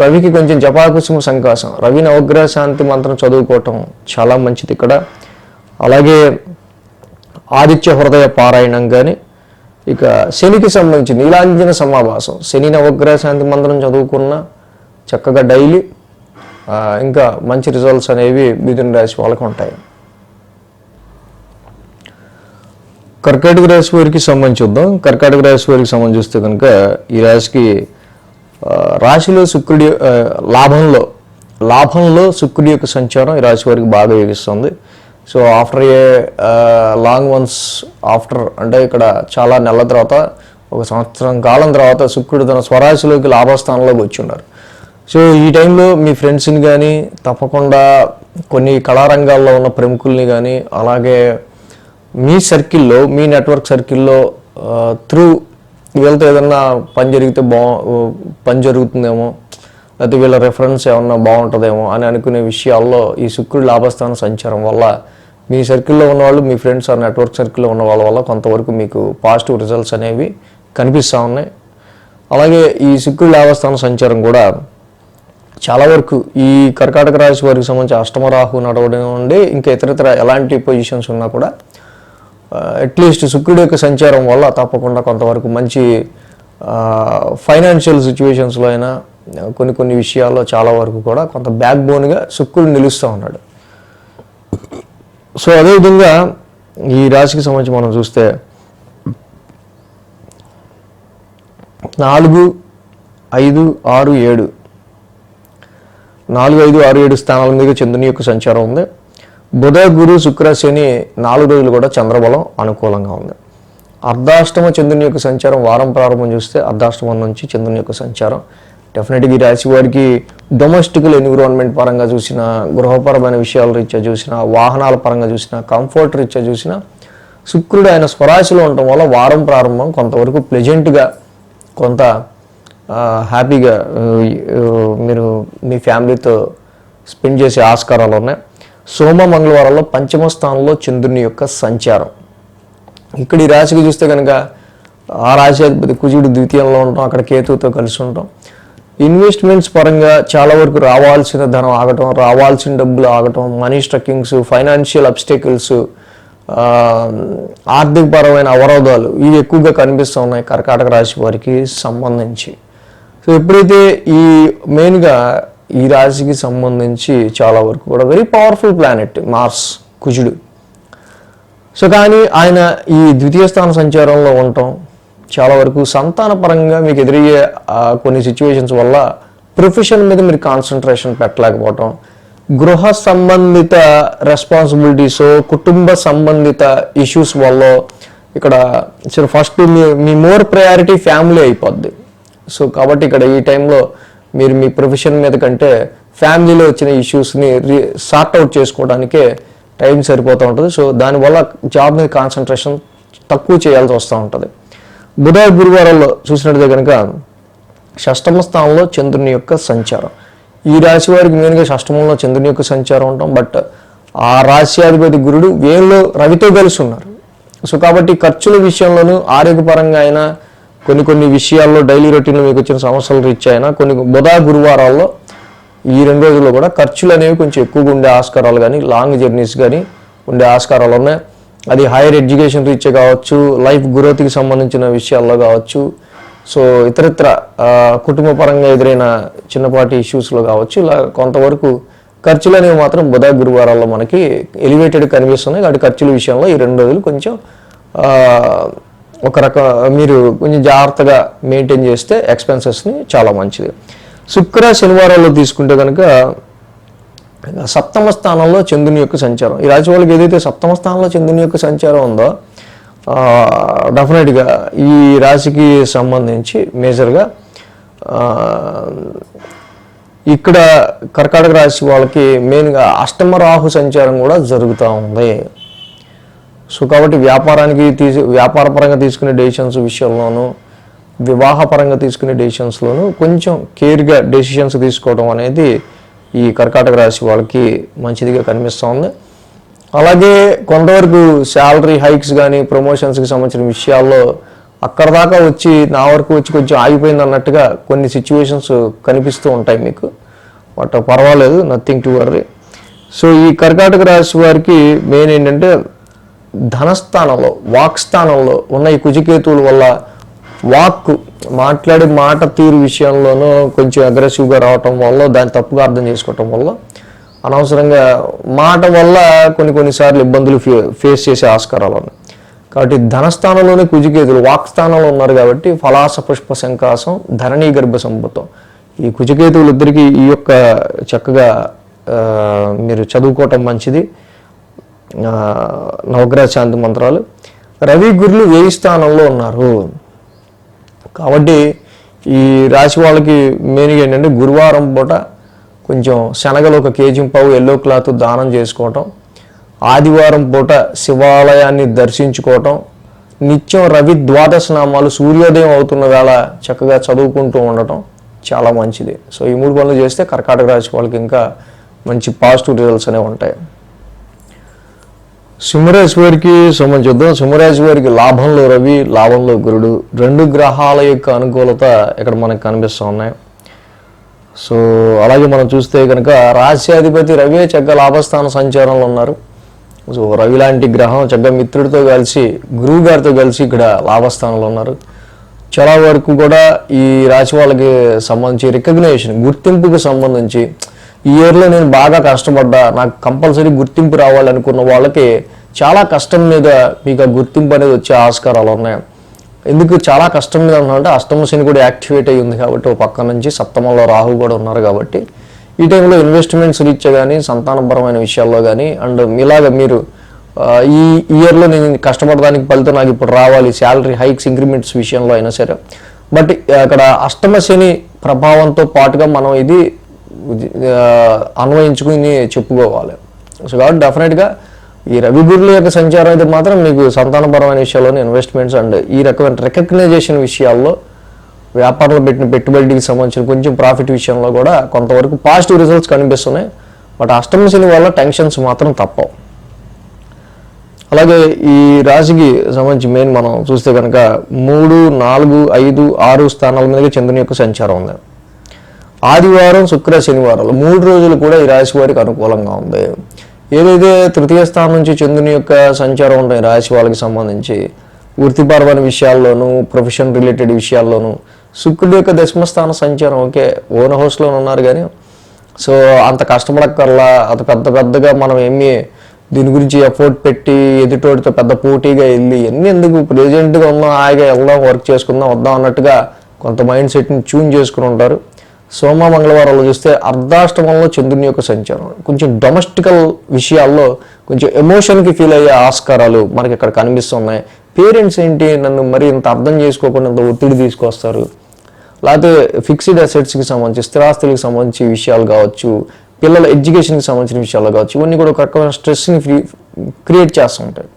A: రవికి కొంచెం జపాకుసుమ సంకాసం, రవి నవగ్రహ శాంతి మంత్రం చదువుకోవటం చాలా మంచిది ఇక్కడ. అలాగే ఆదిత్య హృదయ పారాయణం కానీ ఇక శనికి సంబంధించి నీలాంజన సమాభాసం, శని నవగ్రహ శాంతి మంత్రం చదువుకున్న చక్కగా డైలీ ఇంకా మంచి రిజల్ట్స్ అనేవి మిథున రాశి వాళ్ళకు ఉంటాయి. కర్కాటక రాశి వారికి సంబంధించి చూద్దాం. కర్కాటక రాశి వారికి సంబంధించి చూస్తే కనుక ఈ రాశికి రాశిలో శుక్రుడి లాభంలో శుక్రుడి యొక్క సంచారం ఈ రాశి వారికి బాగా యోగిస్తుంది. సో ఆఫ్టర్ లాంగ్ వన్స్ అంటే ఇక్కడ చాలా నెలల తర్వాత 1 సంవత్సరం కాలం తర్వాత శుక్రుడు తన స్వరాశిలోకి లాభస్థానంలోకి వచ్చి ఉన్నారు. సో ఈ టైంలో మీ ఫ్రెండ్స్ని కానీ తప్పకుండా కొన్ని కళారంగాల్లో ఉన్న ప్రముఖుల్ని కానీ అలాగే మీ సర్కిల్లో మీ నెట్వర్క్ సర్కిల్లో త్రూ వీళ్ళతో ఏదన్నా పని జరుగుతుందేమో లేకపోతే వీళ్ళ రెఫరెన్స్ ఏమన్నా బాగుంటుందేమో అని అనుకునే విషయాల్లో ఈ శుక్రుడి లాభస్థాన సంచారం వల్ల మీ సర్కిల్లో ఉన్నవాళ్ళు మీ ఫ్రెండ్స్ ఆ నెట్వర్క్ సర్కిల్లో ఉన్న వాళ్ళ వల్ల కొంతవరకు మీకు పాజిటివ్ రిజల్ట్స్ అనేవి కనిపిస్తూ ఉన్నాయి. అలాగే ఈ శుక్రుడి లాభస్థాన సంచారం కూడా చాలా వరకు ఈ కర్కాటక రాశి వారికి సంబంధించి అష్టమ రాహు నడవడం ఉండి ఇంకా ఇతరతర ఎలాంటి పొజిషన్స్ ఉన్నా కూడా అట్లీస్ట్ శుక్రుడి యొక్క సంచారం వల్ల తప్పకుండా కొంతవరకు మంచి ఫైనాన్షియల్ సిచ్యువేషన్స్లో అయినా కొన్ని విషయాల్లో చాలా వరకు కూడా కొంత బ్యాక్ బోన్గా శుక్రుడు నిలుస్తూ ఉన్నాడు. సో అదేవిధంగా ఈ రాశికి సంబంధించి మనం చూస్తే 4, 5, 6, 7 4, 5, 6, 7 స్థానాల మీద చంద్రుని యొక్క సంచారం ఉంది. బుధ, గురు, శుక్ర, శని 4 రోజులు కూడా చంద్రబలం అనుకూలంగా ఉంది. అర్ధాష్టమ చంద్రుని యొక్క సంచారం వారం ప్రారంభం చూస్తే అర్ధాష్టమం నుంచి చంద్రుని యొక్క సంచారం డెఫినెట్గా ఈ రాశి వారికి డొమెస్టికల్ ఎన్విరాన్మెంట్ పరంగా చూసిన, గృహపరమైన విషయాల రీత్యా చూసిన, వాహనాల పరంగా చూసిన, కంఫర్ట్ రీత్యా చూసిన శుక్రుడు ఆయన స్వరాశిలో ఉండటం వల్ల వారం ప్రారంభం కొంతవరకు ప్లెజెంట్గా కొంత హ్యాపీగా మీరు మీ ఫ్యామిలీతో స్పెండ్ చేసే ఆస్కారాలు ఉన్నాయి. సోమ, మంగళవారాల్లో పంచమ స్థానంలో చంద్రుని యొక్క సంచారం. ఇక్కడ ఈ రాశికి చూస్తే కనుక ఆ రాశి అధిపతి కుజుడు ద్వితీయంలో ఉంటాం, అక్కడ కేతువుతో కలిసి ఉంటాం. ఇన్వెస్ట్మెంట్స్ పరంగా చాలా వరకు రావాల్సిన ధనం ఆగటం, రావాల్సిన డబ్బులు ఆగటం, మనీ స్ట్రక్కింగ్స్, ఫైనాన్షియల్ అబ్స్టెకల్స్, ఆర్థిక పరమైన అవరోధాలు ఇవి ఎక్కువగా కనిపిస్తూ ఉన్నాయి కర్కాటక రాశి వారికి సంబంధించి. సో ఎప్పుడైతే ఈ మెయిన్గా ఈ రాశికి సంబంధించి చాలా వరకు కూడా వెరీ పవర్ఫుల్ ప్లానెట్ మార్స్, కుజుడు. సో కానీ ఆయన ఈ ద్వితీయ స్థాన సంచారంలో ఉండటం చాలా వరకు సంతాన పరంగా మీకు ఎదురయ్యే కొన్ని సిచ్యువేషన్స్ వల్ల ప్రొఫెషన్ మీద మీరు కాన్సన్ట్రేషన్ పెట్టలేకపోవటం, గృహ సంబంధిత రెస్పాన్సిబిలిటీస్, కుటుంబ సంబంధిత ఇష్యూస్ వల్ల ఇక్కడ first me more priority family అయిపోద్ది. సో కాబట్టి ఇక్కడ ఈ టైంలో మీరు మీ ప్రొఫెషన్ మీద కంటే ఫ్యామిలీలో వచ్చిన ఇష్యూస్ని సార్ట్ అవుట్ చేసుకోవడానికే టైం సరిపోతూ ఉంటుంది. సో దానివల్ల జాబ్ మీద కాన్సన్ట్రేషన్ తక్కువ చేయాల్సి వస్తూ ఉంటుంది. బుధ, గురువారాల్లో చూసినట్లయితే కనుక షష్టమ స్థానంలో చంద్రుని యొక్క సంచారం. ఈ రాశి వారికి మెయిన్గా షష్టమంలో చంద్రుని యొక్క సంచారం ఉంటాం. బట్ ఆ రాశ్యాధిపతి గురుడు వేయంలో రవితో కలిసి ఉన్నారు. సో కాబట్టి ఖర్చుల విషయంలోనూ ఆరోగ్యపరంగా అయినా కొన్ని విషయాల్లో డైలీ రొటీన్లో మీకు వచ్చిన సమస్యలు రీచ్ అయినా బుధ, గురువారాల్లో ఈ 2 రోజుల్లో కూడా ఖర్చులు అనేవి కొంచెం ఎక్కువగా ఉండే ఆస్కారాలు కానీ, లాంగ్ జర్నీస్ కానీ ఉండే ఆస్కారాలు ఉన్నాయి. అది హైయర్ ఎడ్యుకేషన్ రీచ్ కావచ్చు, లైఫ్ గ్రోత్కి సంబంధించిన విషయాల్లో కావచ్చు, సో ఇతరత్ర కుటుంబ పరంగా ఎదురైన చిన్నపాటి ఇష్యూస్లో కావచ్చు, ఇలా కొంతవరకు ఖర్చులు అనేవి మాత్రం బుధ, గురువారాల్లో మనకి ఎలివేటెడ్ కనిపిస్తున్నాయి. కాబట్టి ఖర్చుల విషయంలో ఈ 2 రోజులు కొంచెం ఒక మీరు కొంచెం జాగ్రత్తగా మెయింటైన్ చేస్తే ఎక్స్పెన్సెస్ని చాలా మంచిది. శుక్ర, శనివారాల్లో తీసుకుంటే కనుక సప్తమ స్థానంలో చంద్రుని యొక్క సంచారం. ఈ రాశి వాళ్ళకి ఏదైతే సప్తమ స్థానంలో చంద్రుని యొక్క సంచారం ఉందో డెఫినెట్గా ఈ రాశికి సంబంధించి మేజర్గా ఇక్కడ కర్కాటక రాశి వాళ్ళకి మెయిన్గా అష్టమ రాహు సంచారం కూడా జరుగుతూ ఉంది. సో కాబట్టి వ్యాపారపరంగా తీసుకునే డెసిషన్స్ విషయంలోనూ, వివాహపరంగా తీసుకునే డెసిషన్స్లోనూ కొంచెం కేర్గా డెసిషన్స్ తీసుకోవడం అనేది ఈ కర్కాటక రాశి వాళ్ళకి మంచిదిగా కనిపిస్తుంది. అలాగే కొంతవరకు శాలరీ హైక్స్ కానీ, ప్రమోషన్స్కి సంబంధించిన విషయాల్లో అక్కడ దాకా వచ్చి నా వరకు వచ్చి కొంచెం ఆగిపోయింది అన్నట్టుగా కొన్ని సిచ్యువేషన్స్ కనిపిస్తూ ఉంటాయి మీకు. బట్ పర్వాలేదు, నథింగ్ టు వర్రీ. సో ఈ కర్కాటక రాశి వారికి మెయిన్ ఏంటంటే ధనస్థానంలో, వాక్ స్థానంలో ఉన్న ఈ కుజకేతువుల వల్ల మాట్లాడే మాట తీరు విషయంలోనూ కొంచెం అగ్రెసివ్గా రావటం వల్ల, దాన్ని తప్పుగా అర్థం చేసుకోవటం వల్ల, అనవసరంగా మాట వల్ల కొన్నిసార్లు ఇబ్బందులు ఫేస్ చేసే ఆస్కారాలు ఉన్నాయి. కాబట్టి ధనస్థానంలోనే కుజకేతులు వాక్ స్థానంలో ఉన్నారు కాబట్టి ఫలాస పుష్ప శంకాసం ధరణీ గర్భ సంభూతం. ఈ కుజకేతువులు ఇద్దరికి ఈ యొక్క చక్కగా మీరు చదువుకోవటం మంచిది. నవగ్రహ శాంతి మంత్రాలు. రవి, గురులు 10 స్థానంలో ఉన్నారు కాబట్టి ఈ రాశి వాళ్ళకి మెయిన్గా ఏంటంటే గురువారం పూట కొంచెం శనగలు 1 కేజీ పావు ఎల్లో క్లాత్ దానం చేసుకోవటం, ఆదివారం పూట శివాలయాన్ని దర్శించుకోవటం, నిత్యం రవి ద్వాదశ నామాలు సూర్యోదయం అవుతున్న వేళ చక్కగా చదువుకుంటూ ఉండటం చాలా మంచిది. సో ఈ 3 పనులు చేస్తే కర్కాటక రాశి వాళ్ళకి ఇంకా మంచి పాజిటివ్ రిజల్ట్స్ అనేవి ఉంటాయి. సింహరాశి వారికి సంబంధించి చూద్దాం. సింహరాశి వారికి లాభంలో రవి, లాభంలో గురుడు, రెండు గ్రహాల యొక్క అనుకూలత ఇక్కడ మనకు కనిపిస్తూ ఉన్నాయి. సో అలాగే మనం చూస్తే కనుక రాశ్యాధిపతి రవి చక్కగా లాభస్థాన సంచారంలో ఉన్నారు. సో రవి లాంటి గ్రహం చక్కగా మిత్రుడితో కలిసి గురువు గారితో కలిసి ఇక్కడ లాభస్థానంలో ఉన్నారు. చాలా వరకు కూడా ఈ రాశి వాళ్ళకి సంబంధించి రికగ్నేషన్, గుర్తింపుకు సంబంధించి ఈ ఇయర్లో నేను బాగా కష్టపడ్డా, నాకు కంపల్సరీ గుర్తింపు రావాలనుకున్న వాళ్ళకి చాలా కష్టం మీద మీకు ఆ గుర్తింపు అనేది వచ్చే ఆస్కారాలు ఉన్నాయి. ఎందుకు చాలా కష్టం మీద ఉన్నామంటే అష్టమ శని కూడా యాక్టివేట్ అయ్యి ఉంది కాబట్టి, ఒక పక్క నుంచి సప్తమంలో రాహు కూడా ఉన్నారు కాబట్టి ఈ టైంలో ఇన్వెస్ట్మెంట్స్ రీత్యా కానీ, సంతానపరమైన విషయాల్లో కానీ, అండ్ ఇలాగ మీరు ఈ ఇయర్లో నేను కష్టపడడానికి ఫలితం నాకు ఇప్పుడు రావాలి, శాలరీ హైక్స్, ఇంక్రిమెంట్స్ విషయంలో అయినా సరే. బట్ అక్కడ అష్టమ శని ప్రభావంతో పాటుగా మనం ఇది అన్వయించుకుని చెప్పుకోవాలి. సో కాబట్టి డెఫినెట్గా ఈ రవి గురుల యొక్క సంచారం అయితే మాత్రం మీకు సంతానపరమైన విషయాల్లోనే, ఇన్వెస్ట్మెంట్స్ అండ్ ఈ రకమైన రికగ్నైజేషన్ విషయాల్లో, వ్యాపారంలో పెట్టిన పెట్టుబడికి సంబంధించిన కొంచెం ప్రాఫిట్ విషయంలో కూడా కొంతవరకు పాజిటివ్ రిజల్ట్స్ కనిపిస్తున్నాయి. బట్ అష్టమ శని వల్ల టెన్షన్స్ మాత్రం తప్పవు. అలాగే ఈ రాశికి సంబంధించి మెయిన్ మనం చూస్తే కనుక 3, 4, 5, 6 స్థానాల మీదుగా చంద్రుని యొక్క సంచారం ఉంది. ఆదివారం, శుక్ర, శనివారాలు 3 రోజులు కూడా ఈ రాశి వారికి అనుకూలంగా ఉంది. ఏదైతే తృతీయ స్థానం నుంచి చంద్రుని యొక్క సంచారం ఉంటాయి రాశి వాళ్ళకి సంబంధించి వృత్తిపరమైన విషయాల్లోనూ, ప్రొఫెషన్ రిలేటెడ్ విషయాల్లోనూ, శుక్రుడి యొక్క దశమస్థాన సంచారం ఓకే ఓన్ హౌస్లో ఉన్నారు కానీ సో అంత కష్టపడక్కర్లా, అంత పెద్దగా మనం ఏమీ దీని గురించి ఎఫోర్ట్ పెట్టి ఎదుటోడితో పెద్ద పోటీగా వెళ్ళి ఎన్ని ఎందుకు, ప్రెజెంట్గా ఉన్నాం, హాయిగా వెళ్దాం, వర్క్ చేసుకుందాం, వద్దాం అన్నట్టుగా కొంత మైండ్ సెట్ని ట్యూన్ చేసుకుని ఉంటారు. సోమ, మంగళవారాలు చూస్తే అర్ధాష్టమంలో చంద్రుని యొక్క సంచారం కొంచెం డొమెస్టికల్ విషయాల్లో కొంచెం ఎమోషన్కి ఫీల్ అయ్యే ఆస్కారాలు మనకి ఇక్కడ కనిపిస్తున్నాయి. పేరెంట్స్ ఏంటి నన్ను మరి ఇంత అర్థం చేసుకోకుండా ఇంత ఒత్తిడి తీసుకొస్తారు, లేకపోతే ఫిక్స్డ్ అసెట్స్కి సంబంధించి, స్థిరాస్తులకు సంబంధించి విషయాలు కావచ్చు, పిల్లల ఎడ్యుకేషన్కి సంబంధించిన విషయాలు కావచ్చు, ఇవన్నీ కూడా ఒక రకమైన స్ట్రెస్ని క్రియేట్ చేస్తూ ఉంటాయి.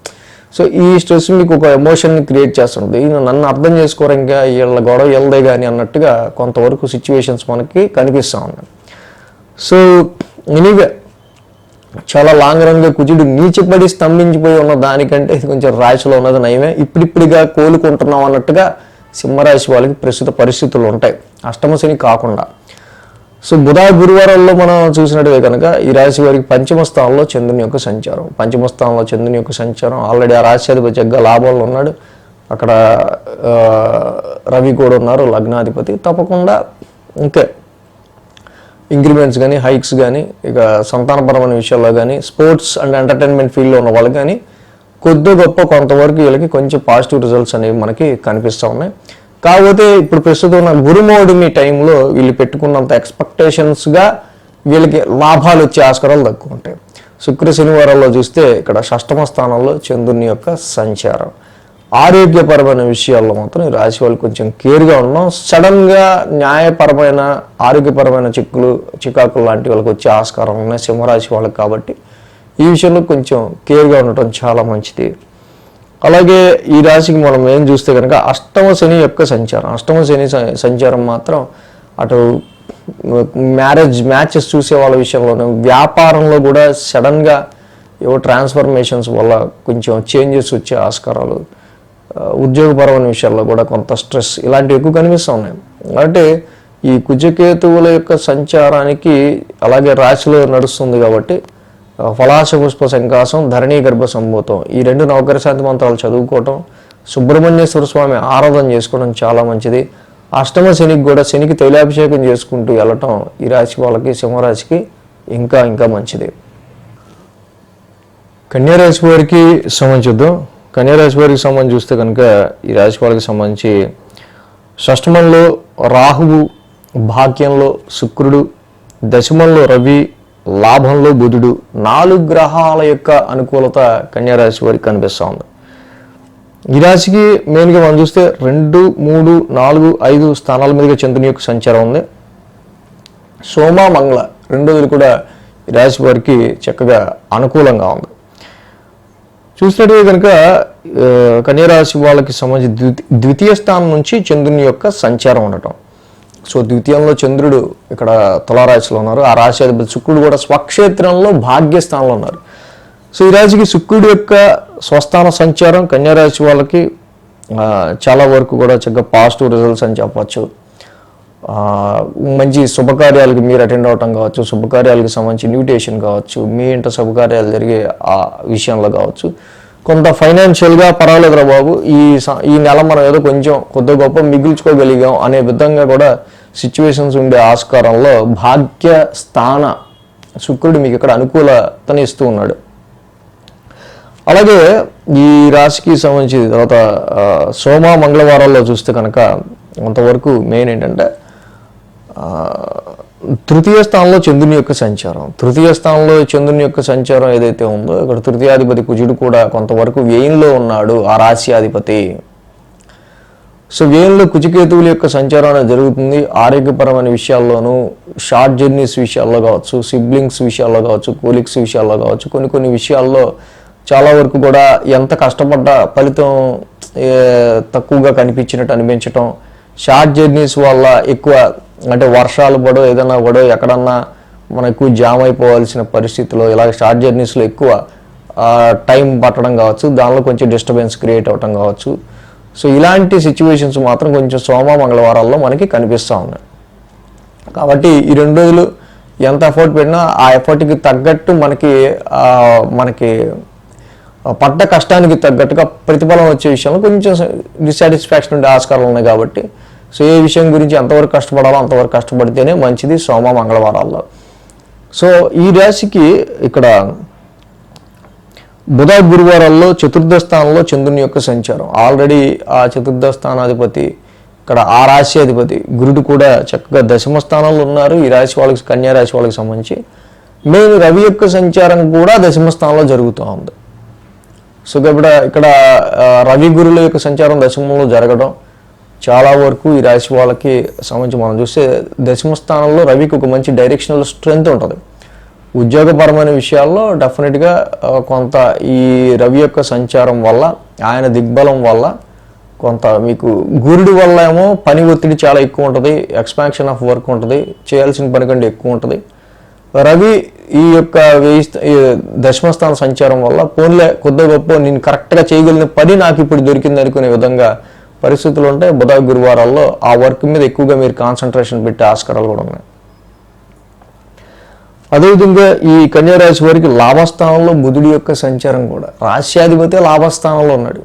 A: సో ఈ స్ట్రెస్ మీకు ఒక ఎమోషన్ని క్రియేట్ చేస్తుంటుంది. నన్ను అర్థం చేసుకోరు, ఇంకా వీళ్ళ గొడవ వెళ్దే కానీ అన్నట్టుగా కొంతవరకు సిచ్యువేషన్స్ మనకి కనిపిస్తూ ఉన్నాయి. సో ఎనీవే చాలా లాంగ్ రన్గా కుజుడు నీచిపడి స్తంభించిపోయి ఉన్న దానికంటే ఇది కొంచెం రాశిలో ఉన్నది నయమే. ఇప్పుడిప్పుడిగా కోలుకుంటున్నాం అన్నట్టుగా సింహరాశి వాళ్ళకి ప్రస్తుత పరిస్థితులు ఉంటాయి, అష్టమ శని కాకుండా. సో బుధ, గురువారాల్లో మనం చూసినట్టుగా కనుక ఈ రాశి వారికి పంచమ స్థానంలో చంద్రుని యొక్క సంచారం. పంచమ స్థానంలో చంద్రుని యొక్క సంచారం ఆల్రెడీ ఆ రాశ్యాధిపతి జగ్గా లాభంలో ఉన్నాడు. అక్కడ రవి కూడా ఉన్నారు, లగ్నాధిపతి. తప్పకుండా ఇంకే ఇంక్రిమెంట్స్ కానీ, హైక్స్ కానీ, ఇక సంతానపరమైన విషయాల్లో కానీ, స్పోర్ట్స్ అండ్ ఎంటర్టైన్మెంట్ ఫీల్డ్లో ఉన్న వాళ్ళకి కానీ కొద్ది గొప్ప కొంతవరకు వీళ్ళకి కొంచెం పాజిటివ్ రిజల్ట్స్ అనేవి మనకి కనిపిస్తూ ఉన్నాయి. కాకపోతే ఇప్పుడు ప్రస్తుతం ఉన్న గురుమౌడిని టైంలో వీళ్ళు పెట్టుకున్నంత ఎక్స్పెక్టేషన్స్గా వీళ్ళకి లాభాలు వచ్చే ఆస్కారాలు తక్కువ ఉంటాయి. శుక్ర, శనివారాల్లో చూస్తే ఇక్కడ షష్టమ స్థానంలో చంద్రుని యొక్క సంచారం. ఆరోగ్యపరమైన విషయాల్లో మాత్రం ఈ రాశి వాళ్ళు కొంచెం కేర్గా ఉన్నాం. సడన్గా న్యాయపరమైన, ఆరోగ్యపరమైన చికాకులు లాంటి వాళ్ళకి వచ్చే ఆస్కారం ఉన్నాయి సింహరాశి వాళ్ళకి. కాబట్టి ఈ విషయంలో కొంచెం కేర్గా ఉండటం చాలా మంచిది. అలాగే ఈ రాశికి మనం ఏం చూస్తే కనుక అష్టమ శని యొక్క సంచారం. అష్టమ శని సంచారం మాత్రం అటు మ్యాచెస్ చూసే వాళ్ళ విషయంలోనే, వ్యాపారంలో కూడా సడన్గా ఏవో ట్రాన్స్ఫర్మేషన్స్ వల్ల కొంచెం చేంజెస్ వచ్చే ఆస్కారాలు, ఉద్యోగపరమైన విషయాల్లో కూడా కొంత స్ట్రెస్ ఇలాంటివి ఎక్కువ కనిపిస్తూ ఉన్నాయి. అంటే ఈ కుజకేతువుల యొక్క సంచారానికి అలాగే రాశిలో నడుస్తుంది కాబట్టి ఫలాశ పుష్ప సంకాసం, ధరణీ గర్భ సంభూతం, ఈ 2 నవగ్రహ శాంతి మంత్రాలు చదువుకోవటం, సుబ్రహ్మణ్యేశ్వర స్వామి ఆరాధన చేసుకోవడం చాలా మంచిది. అష్టమ శనికి కూడా శనికి తైలాభిషేకం చేసుకుంటూ వెళ్ళటం ఈ రాశి వాళ్ళకి, సింహరాశికి ఇంకా ఇంకా మంచిది. కన్యారాశి వారికి సంబంధించుద్దాం. కన్యారాశి వారికి సంబంధించి చూస్తే కనుక ఈ రాశి వాళ్ళకి సంబంధించి షష్టమంలో రాహువు, భాగ్యంలో శుక్రుడు, దశమంలో రవి, లాభంలో బుధుడు, 4 గ్రహాల యొక్క అనుకూలత కన్యారాశి వారికి కనిపిస్తూ ఉంది. ఈ రాశికి మెయిన్గా మనం చూస్తే 2, 3, 4, 5 స్థానాల మీదుగా చంద్రుని యొక్క సంచారం ఉంది. సోమ, మంగళ 2 రోజులు కూడా ఈ రాశి వారికి చక్కగా అనుకూలంగా ఉంది. చూసినట్టుగా కనుక కన్యారాశి వాళ్ళకి సంబంధించి ద్వితీయ స్థానం నుంచి చంద్రుని యొక్క సంచారం ఉండటం. సో ద్వితీయంలో చంద్రుడు ఇక్కడ తులారాశిలో ఉన్నారు. ఆ రాశి అధిపతి శుక్రుడు కూడా స్వక్షేత్రంలో భాగ్యస్థానంలో ఉన్నారు. సో ఈ రాశికి శుక్రుడి యొక్క స్వస్థాన సంచారం కన్యా రాశి వాళ్ళకి చాలా వరకు కూడా చక్కగా పాజిటివ్ రిజల్ట్స్ అని చెప్పచ్చు. మంచి శుభకార్యాలకి మీరు అటెండ్ అవటం కావచ్చు, శుభకార్యాలకు సంబంధించి ఇన్విటేషన్ కావచ్చు, మీ ఇంట శుభకార్యాలు జరిగే ఆ విషయంలో కావచ్చు, కొంత ఫైనాన్షియల్గా పర్వాలేదురా బాబు ఈ నెల మనం ఏదో కొంచెం కొద్ది గొప్ప మిగుల్చుకోగలిగాం అనే విధంగా కూడా సిచ్యువేషన్స్ ఉండే ఆస్కారంలో భాగ్య స్థాన శుక్రుడు మీకు ఇక్కడ అనుకూలతని ఇస్తూ ఉన్నాడు. అలాగే ఈ రాశికి సంబంధించి తర్వాత సోమ మంగళవారాల్లో చూస్తే కనుక కొంతవరకు మెయిన్ ఏంటంటే తృతీయ స్థానంలో చంద్రుని యొక్క సంచారం. తృతీయ స్థానంలో చంద్రుని యొక్క సంచారం ఏదైతే ఉందో ఇక్కడ తృతీయాధిపతి కుజుడు కూడా కొంతవరకు వ్యయంలో ఉన్నాడు, ఆ రాశ్యాధిపతి. సో వ్యయంలో కుజకేతువుల యొక్క సంచారం అనేది జరుగుతుంది. ఆరోగ్యపరమైన విషయాల్లోనూ, షార్ట్ జర్నీస్ విషయాల్లో కావచ్చు, సిబ్లింగ్స్ విషయాల్లో కావచ్చు, కోలిక్స్ విషయాల్లో కావచ్చు, కొన్ని విషయాల్లో చాలా వరకు కూడా ఎంత కష్టపడ్డ ఫలితం తక్కువగా కనిపించినట్టు అనిపించటం, షార్ట్ జర్నీస్ వల్ల ఎక్కువ అంటే వర్షాలు పడో ఏదైనా పడో ఎక్కడన్నా మనం ఎక్కువ జామ్ అయిపోవాల్సిన పరిస్థితిలో ఇలాగ షార్ట్ జర్నీస్లో ఎక్కువ టైం పట్టడం కావచ్చు, దానిలో కొంచెం డిస్టర్బెన్స్ క్రియేట్ అవ్వటం కావచ్చు. సో ఇలాంటి సిచ్యువేషన్స్ మాత్రం కొంచెం సోమ మంగళవారాల్లో మనకి కనిపిస్తూ ఉన్నాయి. కాబట్టి ఈ 2 రోజులు ఎంత ఎఫర్ట్ పెట్టినా ఆ ఎఫర్ట్కి తగ్గట్టు మనకి పడ్డ కష్టానికి తగ్గట్టుగా ప్రతిఫలం వచ్చే విషయంలో కొంచెం డిస్సాటిస్ఫాక్షన్ ఉండే ఆస్కారాలు ఉన్నాయి. కాబట్టి సో ఏ విషయం గురించి ఎంతవరకు కష్టపడాలో అంతవరకు కష్టపడితేనే మంచిది సోమ మంగళవారాల్లో. సో ఈ రాశికి ఇక్కడ బుధ గురువారాల్లో చతుర్థ స్థానంలో చంద్రుని యొక్క సంచారం. ఆల్రెడీ ఆ చతుర్థ స్థానాధిపతి ఇక్కడ ఆ రాశి అధిపతి గురుడు కూడా చక్కగా దశమ స్థానంలో ఉన్నారు. ఈ రాశి వాళ్ళకి, కన్యా రాశి వాళ్ళకి సంబంధించి మెయిన్ రవి యొక్క సంచారం కూడా దశమ స్థానంలో జరుగుతూ ఉంది. సో కాబట్టి ఇక్కడ రవి గురుల యొక్క సంచారం దశమంలో జరగడం చాలా వరకు ఈ రాశి వాళ్ళకి సంబంధించి మనం చూస్తే దశమ స్థానంలో రవికి ఒక మంచి డైరెక్షనల్ స్ట్రెంగ్త్ ఉంటుంది. ఉద్యోగపరమైన విషయాల్లో డెఫినెట్గా కొంత ఈ రవి యొక్క సంచారం వల్ల, ఆయన దిగ్బలం వల్ల కొంత మీకు గురుడి వల్ల ఏమో పని ఒత్తిడి చాలా ఎక్కువ ఉంటుంది, ఎక్స్పాన్షన్ ఆఫ్ వర్క్ ఉంటుంది, చేయాల్సిన పని కంటే ఎక్కువ ఉంటుంది. రవి ఈ యొక్క దశమస్థాన సంచారం వల్ల పోన్లే కొద్ది గొప్ప నేను కరెక్ట్గా చేయగలిగిన పని నాకు ఇప్పుడు దొరికింది అనుకునే విధంగా పరిస్థితులు ఉంటాయి. బుధ గురువారాల్లో ఆ వర్క్ మీద ఎక్కువగా మీరు కాన్సన్ట్రేషన్ పెట్టే ఆస్కారాలు కూడా ఉన్నాయి. అదేవిధంగా ఈ కన్యా రాశి వారికి లాభస్థానంలో బుధుడి యొక్క సంచారం కూడా, రాశ్యాధిపతి లాభస్థానంలో ఉన్నాడు.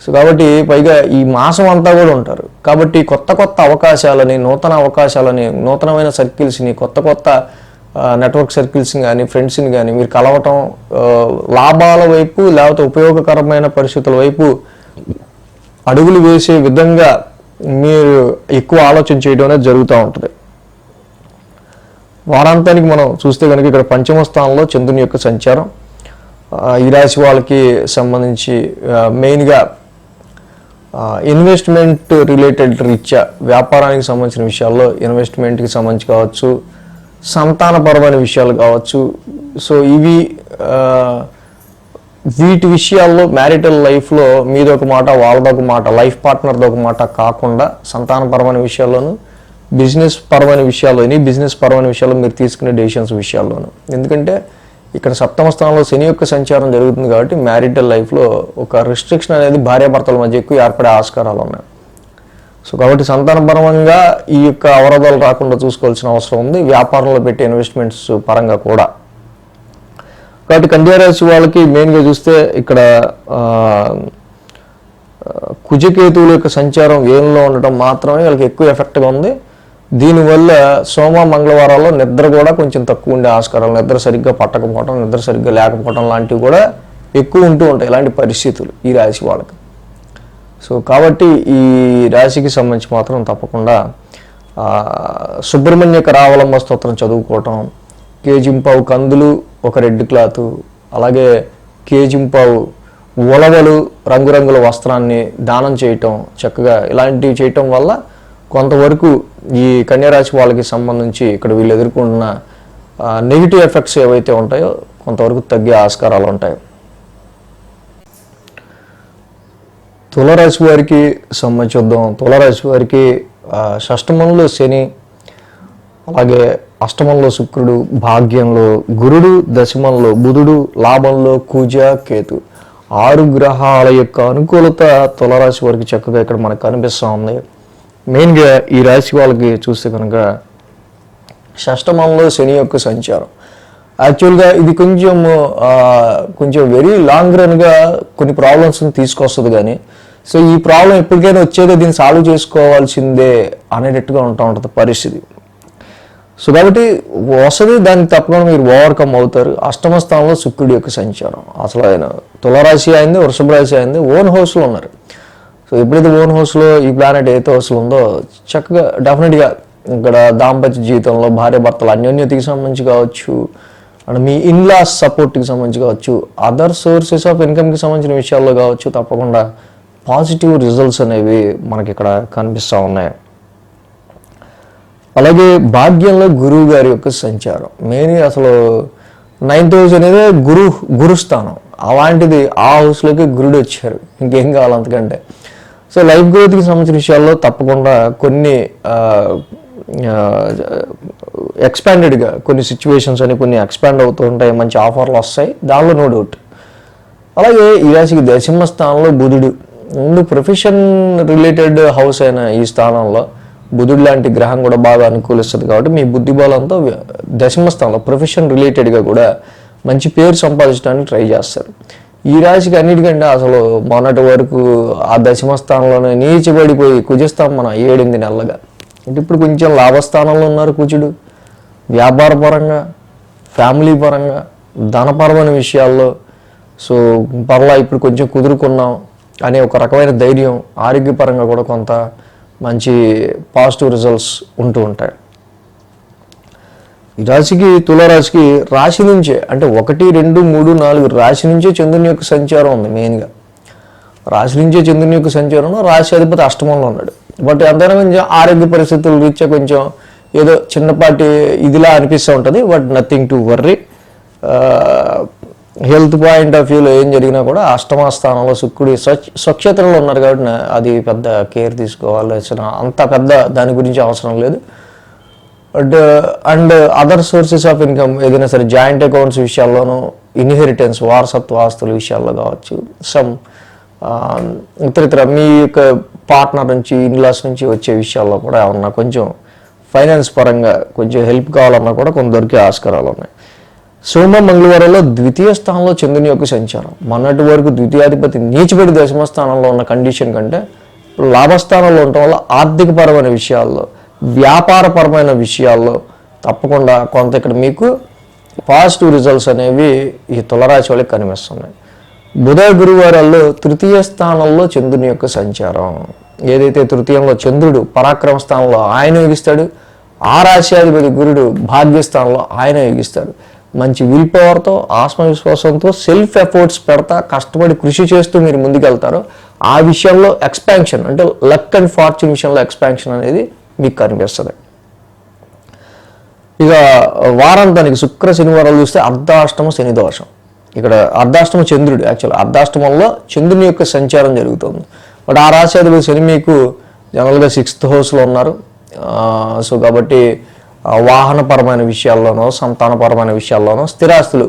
A: సో కాబట్టి పైగా ఈ మాసం అంతా కూడా ఉంటారు. కాబట్టి కొత్త అవకాశాలని, నూతన అవకాశాలని, నూతనమైన సర్కిల్స్ని, కొత్త నెట్వర్క్ సర్కిల్స్ని కానీ, ఫ్రెండ్స్ని కానీ మీరు కలవటం, లాభాల వైపు లేకపోతే ఉపయోగకరమైన పరిస్థితుల వైపు అడుగులు వేసే విధంగా మీరు ఎక్కువ ఆలోచన చేయడం అనేది జరుగుతూ ఉంటుంది. వారాంతానికి మనం చూస్తే కనుక ఇక్కడ పంచమ స్థానంలో చంద్రుని యొక్క సంచారం. ఈ రాశి వాళ్ళకి సంబంధించి మెయిన్గా ఇన్వెస్ట్మెంట్ రిలేటెడ్ రీత్యా వ్యాపారానికి సంబంధించిన విషయాల్లో, ఇన్వెస్ట్మెంట్కి సంబంధించి కావచ్చు, సంతానపరమైన విషయాలు కావచ్చు. సో వీటి విషయాల్లో మ్యారిటల్ లైఫ్లో మీదొక మాట, వాళ్ళదొక మాట, లైఫ్ పార్ట్నర్ది ఒక మాట కాకుండా సంతానపరమైన విషయాల్లోనూ, బిజినెస్ పరమైన విషయాల్లో మీరు తీసుకునే డెసిషన్స్ విషయాల్లోనూ. ఎందుకంటే ఇక్కడ సప్తమ స్థానంలో శని యొక్క సంచారం జరుగుతుంది కాబట్టి మ్యారిటల్ లైఫ్లో ఒక రిస్ట్రిక్షన్ అనేది భార్యాభర్తల మధ్య ఎక్కువ ఏర్పడే ఆస్కారాలు ఉన్నాయి. సో కాబట్టి సంతానపరంగా ఈ యొక్క అవరోధాలు రాకుండా చూసుకోవాల్సిన అవసరం ఉంది, వ్యాపారంలో పెట్టే ఇన్వెస్ట్మెంట్స్ పరంగా కూడా. కాబట్టి కన్యా రాశి వాళ్ళకి మెయిన్గా చూస్తే ఇక్కడ కుజకేతువుల యొక్క సంచారం వ్యయంలో ఉండటం మాత్రమే వాళ్ళకి ఎక్కువ ఎఫెక్ట్గా ఉంది. దీనివల్ల సోమ మంగళవారాల్లో నిద్ర కూడా కొంచెం తక్కువ ఉండే ఆస్కారాలు, నిద్ర సరిగ్గా పట్టకపోవడం, నిద్ర సరిగ్గా లేకపోవడం లాంటివి కూడా ఎక్కువ ఉంటూ ఉంటాయి ఇలాంటి పరిస్థితులు ఈ రాశి వాళ్ళకి. సో కాబట్టి ఈ రాశికి సంబంధించి మాత్రం తప్పకుండా సుబ్రహ్మణ్య కరావలంబ స్తోత్రం చదువుకోవటం, కేజింపావు కందులు, ఒక రెడ్ క్లాత్, అలాగే కేజింపావు ఉలవలు, రంగురంగుల వస్త్రాన్ని దానం చేయటం, చక్కగా ఇలాంటివి చేయటం వల్ల కొంతవరకు ఈ కన్యారాశి వాళ్ళకి సంబంధించి ఇక్కడ వీళ్ళు ఎదుర్కొంటున్న నెగిటివ్ ఎఫెక్ట్స్ ఏవైతే ఉంటాయో కొంతవరకు తగ్గే ఆస్కారాలు ఉంటాయి. తులారాశి వారికి సంబంధించి చూద్దాం. తులారాశి వారికి షష్టమంలో శని, అలాగే అష్టమంలో శుక్రుడు, భాగ్యంలో గురుడు, దశమంలో బుధుడు, లాభంలో కుజ, కేతు 6 గ్రహాల యొక్క అనుకూలత తులారాశి వారికి చక్కగా ఇక్కడ మనకు కనిపిస్తూ ఉంది. మెయిన్గా ఈ రాశి వాళ్ళకి చూస్తే కనుక షష్టమంలో శని యొక్క సంచారం. యాక్చువల్గా ఇది కొంచెం వెరీ లాంగ్ రన్గా కొన్ని ప్రాబ్లమ్స్ని తీసుకొస్తుంది. కానీ సో ఈ ప్రాబ్లం ఎప్పటికైనా వచ్చేదే, దీన్ని సాల్వ్ చేసుకోవాల్సిందే అనేటట్టుగా ఉంటుంది పరిస్థితి. సో కాబట్టి వస్తుంది, దాన్ని తప్పకుండా మీరు ఓవర్కమ్ అవుతారు. అష్టమ స్థానంలో శుక్రుడి యొక్క సంచారం. అసలు ఆయన తులారాశి అయింది, వృషభ రాశి అయింది, ఓన్ హౌస్లో ఉన్నారు. సో ఎప్పుడైతే ఓన్ హౌస్లో ఈ ప్లానెట్ ఎయిత్ హౌస్లో ఉందో చక్కగా డెఫినెట్గా ఇక్కడ దాంపత్య జీవితంలో భార్య భర్తల అన్యోన్యతకి సంబంధించి కావచ్చు, అండ్ మీ ఇన్లాస్ సపోర్ట్కి సంబంధించి కావచ్చు, అదర్ సోర్సెస్ ఆఫ్ ఇన్కమ్కి సంబంధించిన విషయాల్లో కావచ్చు, తప్పకుండా పాజిటివ్ రిజల్ట్స్ అనేవి మనకి ఇక్కడ కనిపిస్తూ ఉన్నాయి. అలాగే భాగ్యంలో గురువు గారి యొక్క సంచారం. మెయిన్ అసలు 9th హౌస్ అనేది గురుస్థానం. అలాంటిది ఆ హౌస్లోకి గురుడు వచ్చారు. ఇంకేం కావాలి అంతకంటే. సో లైఫ్ గ్రోత్కి సంబంధించిన విషయాల్లో తప్పకుండా కొన్ని ఎక్స్పాండెడ్గా కొన్ని సిచ్యువేషన్స్ అని కొన్ని ఎక్స్పాండ్ అవుతూ ఉంటాయి, మంచి ఆఫర్లు వస్తాయి, దానిలో నో డౌట్. అలాగే ఈ రాశికి దశమ స్థానంలో బుధుడు. ముందు ప్రొఫెషన్ రిలేటెడ్ హౌస్ అయిన ఈ స్థానంలో బుధుడు లాంటి గ్రహం కూడా బాగా అనుకూలిస్తుంది. కాబట్టి మీ బుద్ధి బలంతో దశమ స్థానంలో ప్రొఫెషన్ రిలేటెడ్గా కూడా మంచి పేరు సంపాదించడానికి ట్రై చేస్తారు. ఈ రాశికి అన్నిటికంటే అసలు మొన్నటి వరకు ఆ దశమ స్థానంలోనే నీచిపడిపోయి కుజస్థానం మన 7-8 నెలలుగా. అంటే ఇప్పుడు కొంచెం లాభస్థానంలో ఉన్నారు కుజుడు. వ్యాపార పరంగా, ఫ్యామిలీ పరంగా, ధనపరమైన విషయాల్లో సో పర్లా ఇప్పుడు కొంచెం కుదురుకున్నాం అనే ఒక రకమైన ధైర్యం, ఆరోగ్యపరంగా కూడా కొంత మంచి పాజిటివ్ రిజల్ట్స్ ఉంటూ ఉంటాయి. ఈ రాశికి తులారాశికి రాశి నుంచే అంటే 1, 2, 3, 4 రాశి నుంచే చంద్రుని యొక్క సంచారం ఉంది. మెయిన్గా రాశి నుంచే చంద్రుని యొక్క సంచారం, రాశి అధిపతి అష్టమంలో ఉన్నాడు. బట్ అంతైనా కొంచెం ఆరోగ్య పరిస్థితుల రీత్యా కొంచెం ఏదో చిన్నపాటి ఇదిలా అనిపిస్తూ ఉంటుంది. But nothing to worry. Health point of వ్యూలో ఏం జరిగినా కూడా అష్టమ స్థానంలో శుక్రుడి స్వక్షేత్రంలో ఉన్నారు కాబట్టి అది పెద్ద కేర్ తీసుకోవాల్సిన అంత పెద్ద దాని గురించి అవసరం లేదు. But and other sources of income ఏదైనా సరే జాయింట్ అకౌంట్స్ విషయాల్లోనూ, ఇన్హెరిటెన్స్ వారసత్వ ఆస్తుల విషయాల్లో కావచ్చు, సమ్ ఇతరితర మీ యొక్క పార్ట్నర్ నుంచి, ఇన్లాస్ నుంచి వచ్చే విషయాల్లో కూడా ఏమన్నా కొంచెం ఫైనాన్స్ పరంగా కొంచెం హెల్ప్ కావాలన్నా కూడా కొంత దొరికే ఆస్కారాలు ఉన్నాయి. సోమ మంగళవారంలో ద్వితీయ స్థానంలో చంద్రుని యొక్క సంచారం. మొన్నటి వరకు ద్వితీయాధిపతి నీచిపడి దశమ స్థానంలో ఉన్న కండిషన్ కంటే లాభస్థానంలో ఉండటం వల్ల ఆర్థికపరమైన విషయాల్లో, వ్యాపారపరమైన విషయాల్లో తప్పకుండా కొంత ఇక్కడ మీకు పాజిటివ్ రిజల్ట్స్ అనేవి ఈ తులారాశి వాళ్ళకి కనిపిస్తున్నాయి. బుధ గురువారాల్లో తృతీయ స్థానంలో చంద్రుని యొక్క సంచారం. ఏదైతే తృతీయంలో చంద్రుడు పరాక్రమ స్థానంలో ఆయన యోగిస్తాడు, ఆ రాశ్యాధిపతి గురుడు భాగ్యస్థానంలో ఆయన యోగిస్తాడు. మంచి విల్ పవర్తో, ఆత్మవిశ్వాసంతో, సెల్ఫ్ ఎఫర్ట్స్ పెడతా కష్టపడి కృషి చేస్తూ మీరు ముందుకెళ్తారో ఆ విషయంలో ఎక్స్పాన్షన్ అంటే లక్ అండ్ ఫార్చ్యూన్ విషయంలో ఎక్స్పాన్షన్ అనేది మీకు కనిపిస్తుంది. ఇక వారాంతానికి శుక్ర శనివారాలు చూస్తే అర్ధాష్టమ శని దోషం. ఇక్కడ అర్ధాష్టమ చంద్రుడు, యాక్చువల్ అర్ధాష్టమంలో చంద్రుని యొక్క సంచారం జరుగుతుంది. బట్ ఆ రాశ్యాధిపతి శని మీకు జనరల్గా 6th హౌస్లో ఉన్నారు. సో కాబట్టి వాహనపరమైన విషయాల్లోనో, సంతానపరమైన విషయాల్లోనో, స్థిరాస్తులు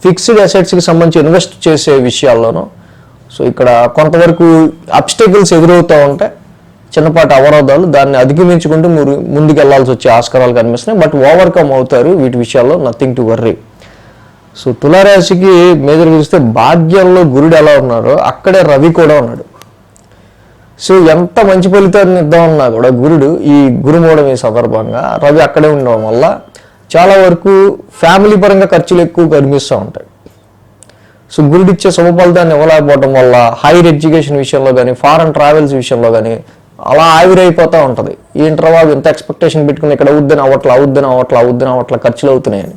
A: ఫిక్స్డ్ అసెట్స్కి సంబంధించి ఇన్వెస్ట్ చేసే విషయాల్లోనో సో ఇక్కడ కొంతవరకు అబ్స్టెకల్స్ ఎదురవుతూ ఉంటాయి, చిన్నపాటి అవరోధాలు. దాన్ని అధిగమించుకుంటూ మీరు ముందుకు వెళ్లాల్సి వచ్చే ఆస్కారాలు కనిపిస్తున్నాయి. బట్ ఓవర్కమ్ అవుతారు వీటి విషయాల్లో, నథింగ్ టు వర్రీ. సో తులారాశికి మేజర్గా చూస్తే భాగ్యంలో గురుడు ఎలా ఉన్నారో అక్కడే రవి కూడా ఉన్నాడు. సో ఎంత మంచి ఫలితాన్ని ఇద్దామన్నా కూడా గురుడు ఈ గురుమూఢమి సందర్భంగా రవి అక్కడే ఉండడం వల్ల చాలా వరకు ఫ్యామిలీ పరంగా ఖర్చులు ఎక్కువ కనిపిస్తూ ఉంటాయి. సో గురుడు ఇచ్చే శుభ ఫలితాన్ని ఇవ్వలేకపోవడం వల్ల హైయర్ ఎడ్యుకేషన్ విషయంలో కానీ, ఫారెన్ ట్రావెల్స్ విషయంలో కానీ అలా ఆవిరైపోతూ ఉంటుంది. ఈ ఇంటర్వాల్ ఎంత ఎక్స్పెక్టేషన్ పెట్టుకుని ఇక్కడ అవుద్దని ఖర్చులు అవుతున్నాయని.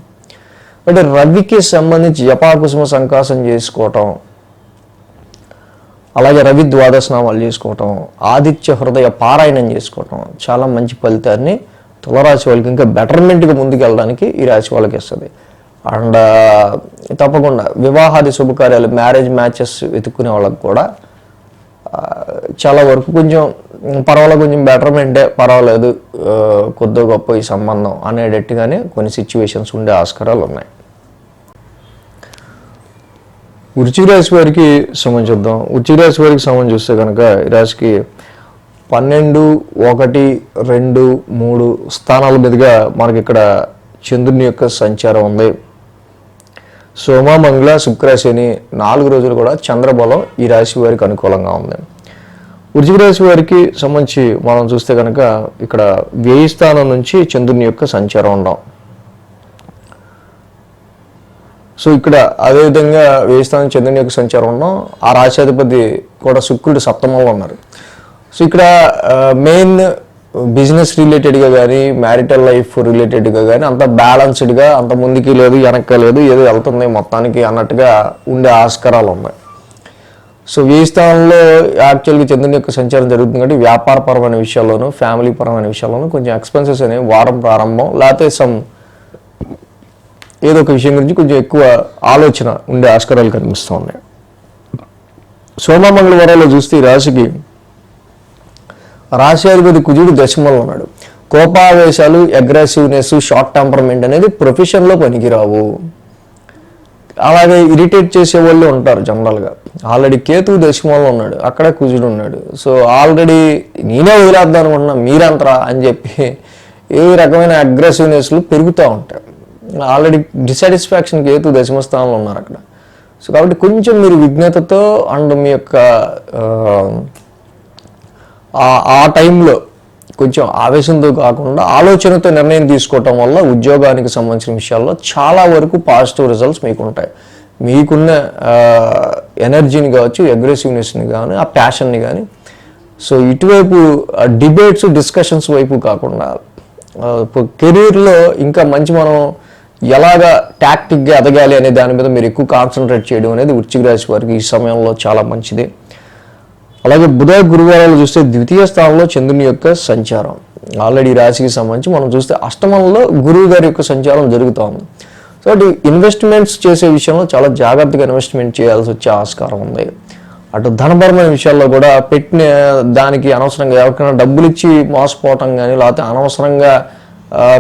A: బట్ రవికి సంబంధించి జపాకుసుమ సంకాసం చేసుకోవటం, అలాగే రవి ద్వాదశనామాలు చేసుకోవటం, ఆదిత్య హృదయ పారాయణం చేసుకోవటం చాలా మంచి ఫలితాన్ని తులారాశి వాళ్ళకి ఇంకా బెటర్మెంట్గా ముందుకు వెళ్ళడానికి ఈ రాశి వాళ్ళకి ఇస్తుంది. అండ్ తప్పకుండా వివాహాది శుభకార్యాలు, మ్యారేజ్ మ్యాచెస్ వెతుక్కునే వాళ్ళకి కూడా చాలా వరకు కొంచెం పర్వాలేదు, కొంచెం బెటర్మెంటే, పర్వాలేదు, కొద్ది గొప్ప ఈ సంబంధం అనేటట్టుగానే కొన్ని సిచ్యువేషన్స్ ఉండే ఆస్కారాలు ఉన్నాయి. వృశ్చిక రాశి వారికి సంబంధించి చూద్దాం. వృశ్చిక రాశి వారికి సంబంధించి చూస్తే కనుక ఈ రాశికి 12, 1, 2, 3 స్థానాల మీదుగా మనకి ఇక్కడ చంద్రుని యొక్క సంచారం ఉంది. సోమ, మంగళ, శుక్ర, శని 4 రోజులు కూడా చంద్రబలం ఈ రాశి వారికి అనుకూలంగా ఉంది. వృశ్చిక రాశి వారికి సంబంధించి మనం చూస్తే కనుక ఇక్కడ వ్యయ స్థానం నుంచి చంద్రుని యొక్క సంచారం ఉన్నాం. సో ఇక్కడ అదేవిధంగా వ్యయ స్థానం చంద్రుని యొక్క సంచారం ఉన్నాం. ఆ రాశాధిపతి కూడా శుక్రుడు సప్తమంలో ఉన్నారు. సో ఇక్కడ మెయిన్ బిజినెస్ రిలేటెడ్గా కానీ మ్యారిటల్ లైఫ్ రిలేటెడ్గా కానీ అంత బ్యాలన్స్డ్గా, అంత ముందుకి లేదు వెనక్కి లేదు, ఏదో వెళ్తుంది మొత్తానికి అన్నట్టుగా ఉండే ఆస్కారాలు ఉన్నాయి. సో వ్యయ స్థానంలో యాక్చువల్గా చంద్రుని యొక్క సంచారం జరుగుతుంది కాబట్టి వ్యాపారపరమైన విషయాల్లోనూ ఫ్యామిలీ పరమైన విషయాల్లోనూ కొంచెం ఎక్స్పెన్సెస్ అనేవి వారం ప్రారంభం లేకపోతే ఏదో ఒక విషయం గురించి కొంచెం ఎక్కువ ఆలోచన ఉండే ఆస్కారాలు కనిపిస్తూ ఉన్నాయి. సోమ మంగళవారాల్లో చూస్తే ఈ రాశికి రాశ్యాధిపతి కుజుడు దశమంలో ఉన్నాడు. కోపావేశాలు, అగ్రెసివ్నెస్, షార్ట్ టెంపర్మెంట్ అనేది ప్రొఫెషన్లో పనికిరావు. అలాగే ఇరిటేట్ చేసే వాళ్ళు ఉంటారు జనరల్గా. ఆల్రెడీ కేతువు దశమంలో ఉన్నాడు, అక్కడ కుజుడు ఉన్నాడు. సో ఆల్రెడీ నేనే వదిలేద్దాం అనుకుంటున్నా మీరంతరా అని చెప్పి ఏ రకమైన అగ్రెసివ్నెస్లు పెరుగుతూ ఉంటాయి. ఆల్రెడీ డిసాటిస్ఫాక్షన్ కేతు దశమ స్థానంలో ఉన్నారు అక్కడ. సో కాబట్టి కొంచెం మీరు విజ్ఞతతో అండ్ మీ యొక్క ఆ టైంలో కొంచెం ఆవేశంతో కాకుండా ఆలోచనతో నిర్ణయం తీసుకోవటం వల్ల ఉద్యోగానికి సంబంధించిన విషయాల్లో చాలా వరకు పాజిటివ్ రిజల్ట్స్ మీకు ఉంటాయి. మీకున్న ఎనర్జీని కావచ్చు, అగ్రెసివ్నెస్ని కానీ, ఆ ప్యాషన్ని కానీ. సో ఇటువైపు డిబేట్స్, డిస్కషన్స్ వైపు కాకుండా కెరీర్లో ఇంకా మంచి మనం ఎలాగా టాక్టిక్గా ఎదగాలి అనే దాని మీద మీరు ఎక్కువ కాన్సన్ట్రేట్ చేయడం అనేది వృశ్చిక రాశి వారికి ఈ సమయంలో చాలా మంచిది. అలాగే బుధ, గురువారాలు చూస్తే ద్వితీయ స్థానంలో చంద్రుని యొక్క సంచారం. ఆల్రెడీ రాశికి సంబంధించి మనం చూస్తే అష్టమంలో గురువు గారి యొక్క సంచారం జరుగుతూ ఉంది. సో ఇన్వెస్ట్మెంట్స్ చేసే విషయంలో చాలా జాగ్రత్తగా ఇన్వెస్ట్మెంట్ చేయాల్సి వచ్చే ఆస్కారం ఉంది. అటు ధనపరమైన విషయాల్లో కూడా పెట్టిన దానికి అనవసరంగా ఎవరికైనా డబ్బులు ఇచ్చి మోసపోవటం కానీ, లేకపోతే అనవసరంగా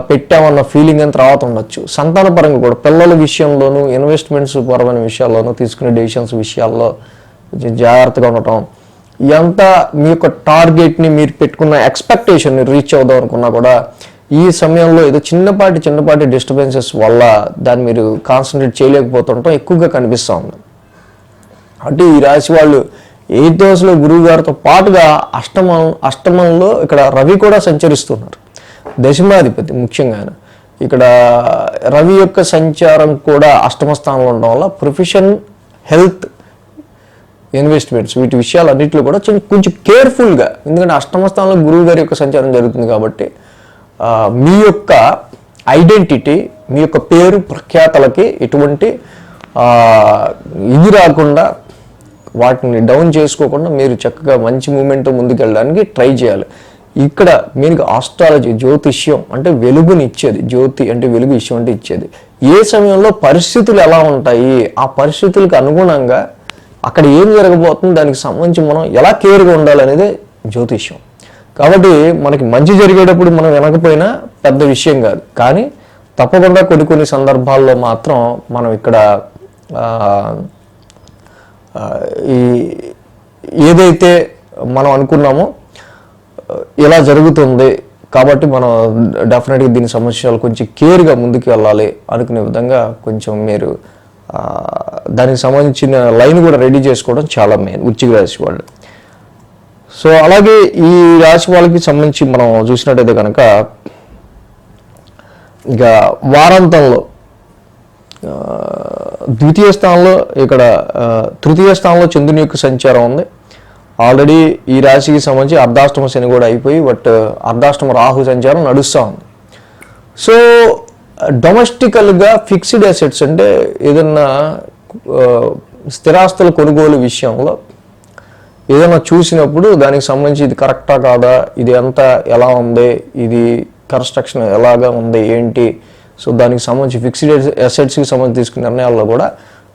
A: పెట్టామన్న ఫీలింగ్ అని తర్వాత ఉండొచ్చు. సంతానపరంగా కూడా పిల్లల విషయంలోనూ, ఇన్వెస్ట్మెంట్స్ పరమైన విషయాల్లోనూ, తీసుకునే డెసిషన్స్ విషయాల్లో కొంచెం జాగ్రత్తగా ఉండటం. ఎంత మీ యొక్క టార్గెట్ని, మీరు పెట్టుకున్న ఎక్స్పెక్టేషన్ని రీచ్ అవుదాం అనుకున్నా కూడా ఈ సమయంలో ఏదో చిన్నపాటి డిస్టర్బెన్సెస్ వల్ల దాన్ని మీరు కాన్సన్ట్రేట్ చేయలేకపోతుండటం ఎక్కువగా కనిపిస్తూ ఉంది. అంటే ఈ రాశి వాళ్ళు 8th హౌస్లో గురువు గారితో పాటుగా అష్టమంలో ఇక్కడ రవి కూడా సంచరిస్తున్నారు. దశమాధిపతి ముఖ్యంగా ఇక్కడ రవి యొక్క సంచారం కూడా అష్టమ స్థానంలో ఉండడం వల్ల ప్రొఫెషన్, హెల్త్, ఇన్వెస్ట్మెంట్స్ వీటి విషయాలన్నింటిలో కూడా కొంచెం కేర్ఫుల్గా, ఎందుకంటే అష్టమ స్థానంలో గురువు గారి యొక్క సంచారం జరుగుతుంది కాబట్టి మీ యొక్క ఐడెంటిటీ, మీ యొక్క పేరు ప్రఖ్యాతలకి ఎటువంటి ఇది రాకుండా, వాటిని డౌన్ చేసుకోకుండా మీరు చక్కగా మంచి మూమెంట్ ముందుకెళ్ళడానికి ట్రై చేయాలి. ఇక్కడ మీకు ఆస్ట్రాలజీ, జ్యోతిష్యం అంటే వెలుగుని ఇచ్చేది. జ్యోతి అంటే వెలుగు, ఇష్యం అంటే ఇచ్చేది. ఏ సమయంలో పరిస్థితులు ఎలా ఉంటాయి, ఆ పరిస్థితులకు అనుగుణంగా అక్కడ ఏం జరగబోతుంది, దానికి సంబంధించి మనం ఎలా కేర్గా ఉండాలనేదే జ్యోతిష్యం. కాబట్టి మనకి మంచి జరిగేటప్పుడు మనం వినకపోయినా పెద్ద విషయం కాదు, కానీ తప్పకుండా కొన్ని సందర్భాల్లో మాత్రం మనం ఇక్కడ ఏదైతే మనం అనుకున్నామో ఇలా జరుగుతుంది కాబట్టి మనం డెఫినెట్గా దీని సమస్యలు కొంచెం కేర్గా ముందుకు వెళ్ళాలి అనుకునే విధంగా కొంచెం మీరు దానికి సంబంధించిన లైన్ కూడా రెడీ చేసుకోవడం చాలా మెయిన్ వృశ్చిక రాశి వాళ్ళు. సో అలాగే ఈ రాశి వాళ్ళకి సంబంధించి మనం చూసినట్టయితే కనుక ఇక వారాంతంలో ద్వితీయ స్థానంలో ఇక్కడ తృతీయ స్థానంలో చంద్రుని యొక్క సంచారం ఉంది. ఆల్రెడీ ఈ రాశికి సంబంధించి అర్ధాష్టమ శని కూడా అయిపోయి అర్ధాష్టమ రాహు సంచారం నడుస్తూ ఉంది. సో డొమెస్టికల్గా ఫిక్స్డ్ అసెట్స్ అంటే ఏదన్నా స్థిరాస్తుల కొనుగోలు విషయంలో ఏదైనా చూసినప్పుడు దానికి సంబంధించి ఇది కరెక్టా కాదా, ఇది ఎంత ఎలా ఉంది, ఇది కన్స్ట్రక్షన్ ఎలాగా ఉంది ఏంటి, సో దానికి సంబంధించి ఫిక్స్డ్ అసెట్స్కి సంబంధించి తీసుకునే నిర్ణయాల్లో కూడా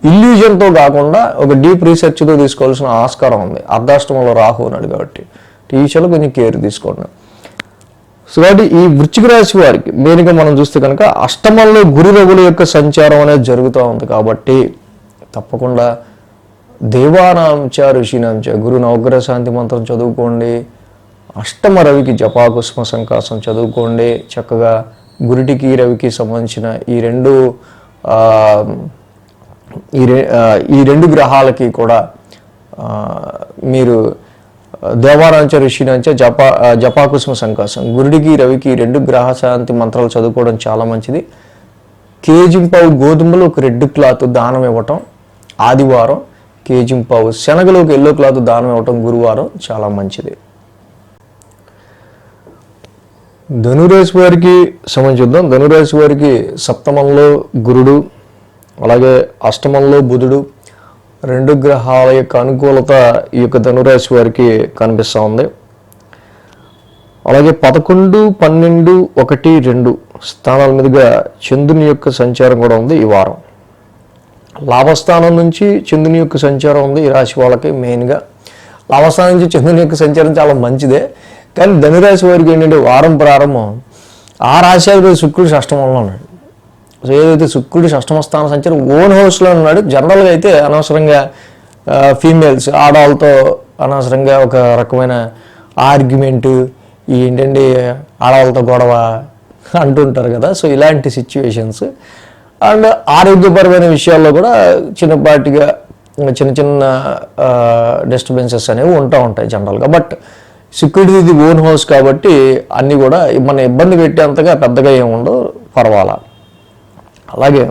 A: ఇల్యూజన్తో కాకుండా ఒక డీప్ రీసెర్చ్తో తీసుకోవాల్సిన ఆస్కారం ఉంది. అర్ధాష్టమంలో రాహు ఉన్నాడు కాబట్టి ఈ విషయంలో కొంచెం కేర్ తీసుకోండి. సో కాబట్టి ఈ వృశ్చిక రాశి వారికి మెయిన్గా మనం చూస్తే కనుక అష్టమంలో గురు రవుల యొక్క సంచారం అనేది జరుగుతూ ఉంది కాబట్టి తప్పకుండా దేవానాంచ ఋషినాంచ గురు నవగ్రహ శాంతి మంత్రం చదువుకోండి. అష్టమ రవికి జపాకుస్మ సంకాసం చదువుకోండి. చక్కగా గురుడికి రవికి సంబంధించిన ఈ రెండు గ్రహాలకి కూడా మీరు దేవానాంచ ఋషినాంచ జపాకుస్మ సంకాసం గురుడికి రవికి 2 గ్రహ శాంతి మంత్రాలు చదువుకోవడం చాలా మంచిది. కేజింపావు గోధుమలు ఒక రెడ్ క్లాత్ దానం ఇవ్వటం ఆదివారం, కేజింపావు శనగలు ఒక ఎల్లో క్లాత్ దానం ఇవ్వటం గురువారం చాలా మంచిది. ధనురాశి వారికి సంబంధించుద్దాం. ధనురాశి వారికి సప్తమంలో గురుడు, అలాగే అష్టమంలో బుధుడు, 2 గ్రహాల యొక్క అనుకూలత ఈ యొక్క ధనురాశి వారికి కనిపిస్తూ ఉంది. అలాగే 11, 12, 1, 2 స్థానాల మీదుగా చంద్రుని యొక్క సంచారం కూడా ఉంది ఈ వారం. లాభస్థానం నుంచి చంద్రుని యొక్క సంచారం ఉంది ఈ రాశి వాళ్ళకి. మెయిన్గా లాభస్థానం నుంచి చంద్రుని యొక్క సంచారం చాలా మంచిదే, కానీ ధనురాశి వారికి ఏంటంటే వారం ప్రారంభం ఆ రాశి శుక్రుడు షష్టమంలో ఉన్నాడు. సో ఏదైతే శుక్రుడు షష్టమ స్థాన సంచారం ఓన్ హౌస్లో ఉన్నాడు. జనరల్గా అయితే అనవసరంగా ఫీమేల్స్ ఆడవాళ్ళతో అనవసరంగా ఒక రకమైన ఆర్గ్యుమెంటు ఏంటంటే ఆడవాళ్ళతో గొడవ అంటుంటారు కదా. సో ఇలాంటి సిచ్యువేషన్స్ అండ్ ఆరోగ్యపరమైన విషయాల్లో కూడా చిన్నపాటిగా చిన్న డిస్టర్బెన్సెస్ అనేవి ఉంటాయి జనరల్గా. బట్ శుక్రుడిది ఓన్ హౌస్ కాబట్టి అన్నీ కూడా మన ఇబ్బంది పెట్టేంతగా పెద్దగా ఏముండవు, పర్వాలా. అలాగే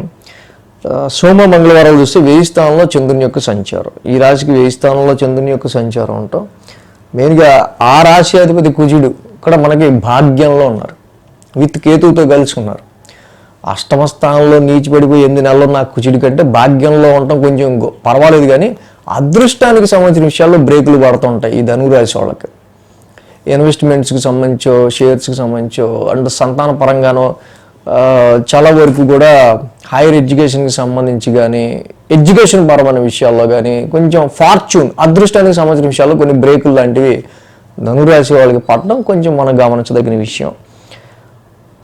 A: సోమ మంగళవారాలు చూస్తే 1000 స్థానంలో చంద్రుని యొక్క సంచారం. ఈ రాశికి 1000 స్థానంలో చంద్రుని యొక్క సంచారం ఉంటాం. మెయిన్గా ఆ రాశి అధిపతి కుజుడు ఇక్కడ మనకి భాగ్యంలో ఉన్నారు, విత్ కేతువుతో కలిసి ఉన్నారు. అష్టమ స్థానంలో నీచిపడిపోయి 8 నెలలు నాకు కుజుడి కంటే భాగ్యంలో ఉండటం కొంచెం పర్వాలేదు, కానీ అదృష్టానికి సంబంధించిన విషయాల్లో బ్రేకులు పడుతూ ఉంటాయి ఈ ధనురాశి వాళ్ళకి. ఇన్వెస్ట్మెంట్స్కి సంబంధించో, షేర్స్కి సంబంధించో అండ్ సంతాన పరంగానో చాలా వరకు కూడా హైయర్ ఎడ్యుకేషన్కి సంబంధించి కానీ ఎడ్యుకేషన్ పరమైన విషయాల్లో కానీ కొంచెం ఫార్చ్యూన్ అదృష్టానికి సంబంధించిన విషయాల్లో కొన్ని బ్రేకులు లాంటివి ధనురాశి వాళ్ళకి పడడం కొంచెం మనం గమనించదగిన విషయం.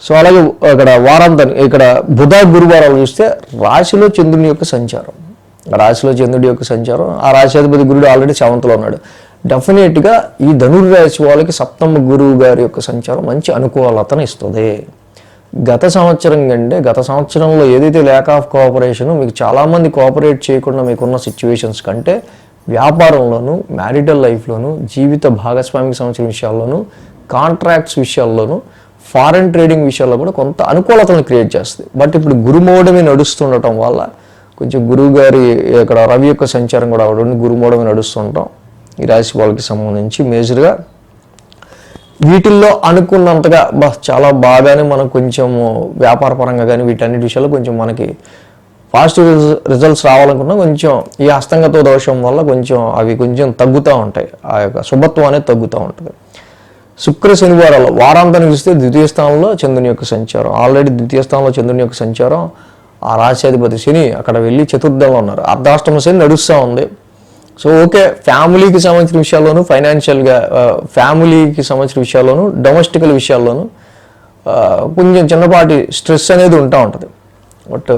A: సో అలాగే ఇక్కడ బుధ గురువారాలు చూస్తే రాశిలో చంద్రుని యొక్క సంచారం, ఆ రాశి అధిపతి గురుడు ఆల్రెడీ 7th లో ఉన్నాడు. డెఫినెట్గా ఈ ధనుర్రాశి వాళ్ళకి సప్తమ గురువు గారి యొక్క సంచారం మంచి అనుకూలతను ఇస్తుంది. గత సంవత్సరంలో ఏదైతే ల్యాక్ ఆఫ్ కోఆపరేషన్, మీకు చాలామంది కోఆపరేట్ చేయకుండా మీకున్న సిచ్యువేషన్స్ కంటే వ్యాపారంలోనూ, మ్యారిటల్ లైఫ్లోనూ, జీవిత భాగస్వామికి సంబంధించిన విషయాల్లోనూ, కాంట్రాక్ట్స్ విషయాల్లోనూ, ఫారెన్ ట్రేడింగ్ విషయాల్లో కూడా కొంత అనుకూలతను క్రియేట్ చేస్తుంది. బట్ ఇప్పుడు గురుమోడమి నడుస్తుండటం వల్ల కొంచెం గురువు గారి ఇక్కడ రవి యొక్క సంచారం కూడా గురుమోడమి నడుస్తుంటాం ఈ రాశి వాళ్ళకి సంబంధించి మేజర్గా వీటిల్లో అనుకున్నంతగా చాలా బాగానే మనం కొంచెం వ్యాపార పరంగా కానీ వీటన్నిటి విషయాల్లో కొంచెం మనకి పాజిటివ్ రిజల్ట్స్ రావాలనుకున్నా కొంచెం ఈ హస్తంగతో దోషం వల్ల కొంచెం అవి కొంచెం తగ్గుతూ ఉంటాయి, ఆ యొక్క శుభత్వం అనేది తగ్గుతూ ఉంటుంది. శుక్ర శనివారాలు వారాంతానికి చూస్తే 2వ స్థానంలో చంద్రుని యొక్క సంచారం, ఆల్రెడీ 2వ స్థానంలో చంద్రుని యొక్క సంచారం. ఆ రాశ్యాధిపతి శని అక్కడ వెళ్ళి 4థంలో ఉన్నారు. అర్ధాష్టమ శని నడుస్తూ ఉంది. సో ఓకే, ఫ్యామిలీకి సంబంధించిన విషయాల్లోనూ, ఫైనాన్షియల్గా ఫ్యామిలీకి సంబంధించిన విషయాల్లోనూ, డొమెస్టికల్ విషయాల్లోనూ కొంచెం చిన్నపాటి స్ట్రెస్ అనేది ఉంటూ ఉంటుంది. బట్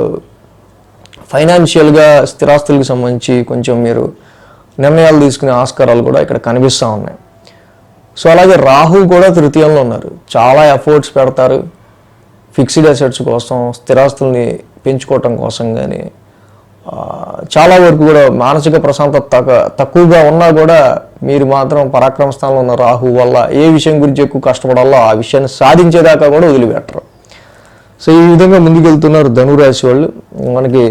A: ఫైనాన్షియల్గా స్థిరాస్తులకు సంబంధించి కొంచెం మీరు నిర్ణయాలు తీసుకునే ఆస్కారాలు కూడా ఇక్కడ కనిపిస్తూ ఉన్నాయి. సో అలాగే రాహు కూడా 3థంలో ఉన్నారు. చాలా ఎఫర్ట్స్ పెడతారు ఫిక్స్డ్ అసెట్స్ కోసం, స్థిరాస్తుల్ని పెంచుకోవటం కోసం. కానీ చాలా వరకు కూడా మానసిక ప్రశాంతత తక్కువగా ఉన్నా కూడా మీరు మాత్రం పరాక్రమ స్థానంలో ఉన్న రాహు వల్ల ఏ విషయం గురించి ఎక్కువ కష్టపడాలో ఆ విషయాన్ని సాధించేదాకా కూడా వదిలిపెట్టరు. సో ఈ విధంగా ముందుకెళ్తున్నారు ధనురాశి వాళ్ళు. మనకి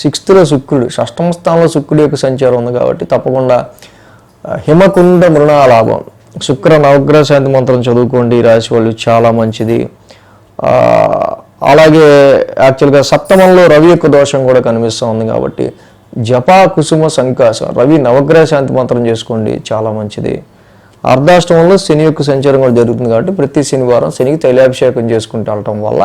A: 6th లో శుక్రుడు, షష్టమ స్థానంలో శుక్రుడి యొక్క సంచారం ఉంది కాబట్టి తప్పకుండా హిమకుండ మృణాలాభం, శుక్ర నవగ్రహ శాంతి మంత్రం చదువుకోండి ఈ రాశి వాళ్ళు, చాలా మంచిది. అలాగే యాక్చువల్గా సప్తమంలో రవి యొక్క దోషం కూడా కనిపిస్తూ ఉంది కాబట్టి జపా కుసుమ సంకాసం రవి నవగ్రహ శాంతి మంత్రం చేసుకోండి, చాలా మంచిది. అర్ధాష్టమంలో శని యొక్క సంచారం కూడా జరుగుతుంది కాబట్టి ప్రతి శనివారం శనికి తైలాభిషేకం చేసుకుంటూ వెళ్ళటం వల్ల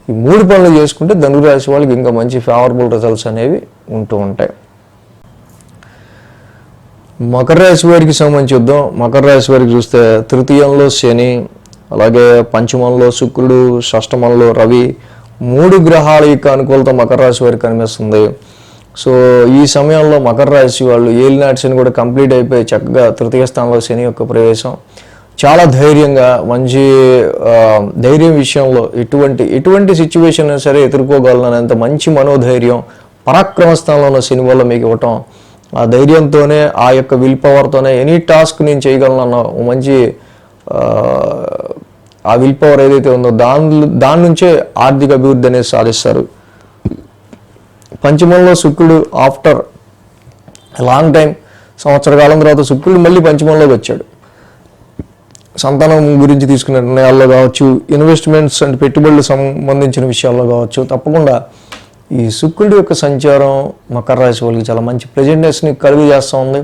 A: ఈ 3 పనులు చేసుకుంటే ధనురాశి వాళ్ళకి ఇంకా మంచి ఫేవరబుల్ రిజల్ట్స్ అనేవి ఉంటూ ఉంటాయి. మకర రాశి వారికి సంబంధించి చూద్దాం. మకర రాశి వారికి చూస్తే తృతీయంలో శని, అలాగే పంచమంలో శుక్రుడు, షష్టమంలో రవి, 3 గ్రహాల యొక్క అనుకూలత మకర రాశి వారికి కనిపిస్తుంది. సో ఈ సమయంలో మకర రాశి వాళ్ళు ఏలినాటి శని కూడా కంప్లీట్ అయిపోయి చక్కగా తృతీయ స్థానంలో శని యొక్క ప్రవేశం, చాలా ధైర్యంగా మంచి ధైర్యం విషయంలో ఎటువంటి సిచ్యువేషన్ సరే ఎదుర్కోగలనంత మంచి మనోధైర్యం పరాక్రమ స్థానంలో ఉన్న శని వల్ల మీకు ఇవ్వటం, ఆ ధైర్యంతోనే ఆ యొక్క విల్ పవర్తోనే ఎనీ టాస్క్ నేను చేయగలనన్న మంచి ఆ విల్ పవర్ ఏదైతే ఉందో దాని నుంచే ఆర్థిక అభివృద్ధి అనేది సాధిస్తారు. పంచమంలో శుక్రుడు ఆఫ్టర్ లాంగ్ టైం, సంవత్సర కాలం తర్వాత శుక్రుడు మళ్ళీ పంచమంలోకి వచ్చాడు. సంతానం గురించి తీసుకునే నిర్ణయాల్లో కావచ్చు, ఇన్వెస్ట్మెంట్స్ అండ్ పెట్టుబడులకు సంబంధించిన విషయాల్లో కావచ్చు, తప్పకుండా ఈ శుక్రుడి యొక్క సంచారం మకర రాశి వాళ్ళకి చాలా మంచి ప్రెజెంట్నెస్ని కలుగు చేస్తూ ఉంది.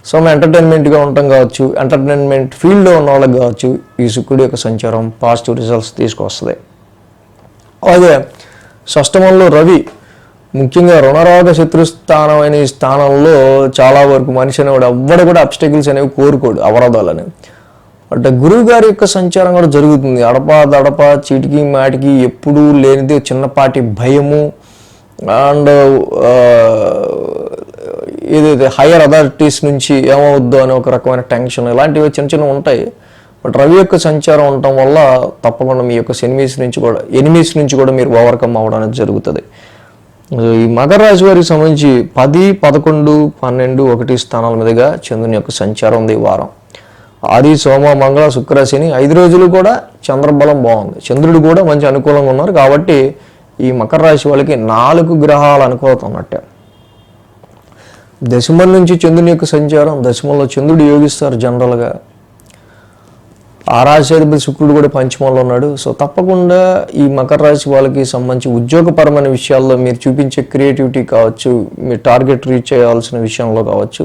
A: సో ఎంటర్టైన్మెంట్గా ఉండటం కావచ్చు, ఎంటర్టైన్మెంట్ ఫీల్డ్లో ఉన్న వాళ్ళకి కావచ్చు, ఈ శుక్రుడి యొక్క సంచారం పాజిటివ్ రిజల్ట్స్ తీసుకొస్తుంది. అలాగే షష్టమంలో రవి, ముఖ్యంగా రుణరోగ శత్రుస్థానం అనే ఈ స్థానంలో చాలా వరకు మనిషి అనేవాడు ఎవ్వడు కూడా అబ్స్టకిల్స్ అనేవి కోరుకోడు, అవరోధాలని. అంటే గురువు గారి యొక్క సంచారం కూడా జరుగుతుంది. అడప చీటికి మాటికి ఎప్పుడూ లేనిది చిన్నపాటి భయము అండ్ ఏదైతే హయ్యర్ అథారిటీస్ నుంచి ఏమవుద్దో అనే ఒక రకమైన టెన్షన్, ఇలాంటివి చిన్న ఉంటాయి. బట్ రవి యొక్క సంచారం ఉండటం వల్ల తప్పకుండా మీ యొక్క ఎనిమీస్ నుంచి కూడా మీరు ఓవర్కమ్ అవ్వడం అనేది జరుగుతుంది. ఈ మకర రాశి వారికి సంబంధించి 10, 11, 12, 1 స్థానాల మీదుగా చంద్రుని యొక్క సంచారం ఉంది ఈ వారం. ఆది, సోమ, మంగళ, శుక్ర, శని 5 రోజులు కూడా చంద్రబలం బాగుంది. చంద్రుడు కూడా మంచి అనుకూలంగా ఉన్నారు. కాబట్టి ఈ మకర రాశి వాళ్ళకి 4 గ్రహాల అనుకూలత ఉన్నట్టే. దశమం నుంచి చంద్రుని యొక్క సంచారం, దశమంలో చంద్రుడు యోగిస్తారు జనరల్గా. ఆ రాశి శుక్రుడు కూడా పంచమంలో ఉన్నాడు. సో తప్పకుండా ఈ మకర రాశి వాళ్ళకి సంబంధించి ఉద్యోగపరమైన విషయాల్లో మీరు చూపించే క్రియేటివిటీ కావచ్చు, మీరు టార్గెట్ రీచ్ చేయాల్సిన విషయంలో కావచ్చు,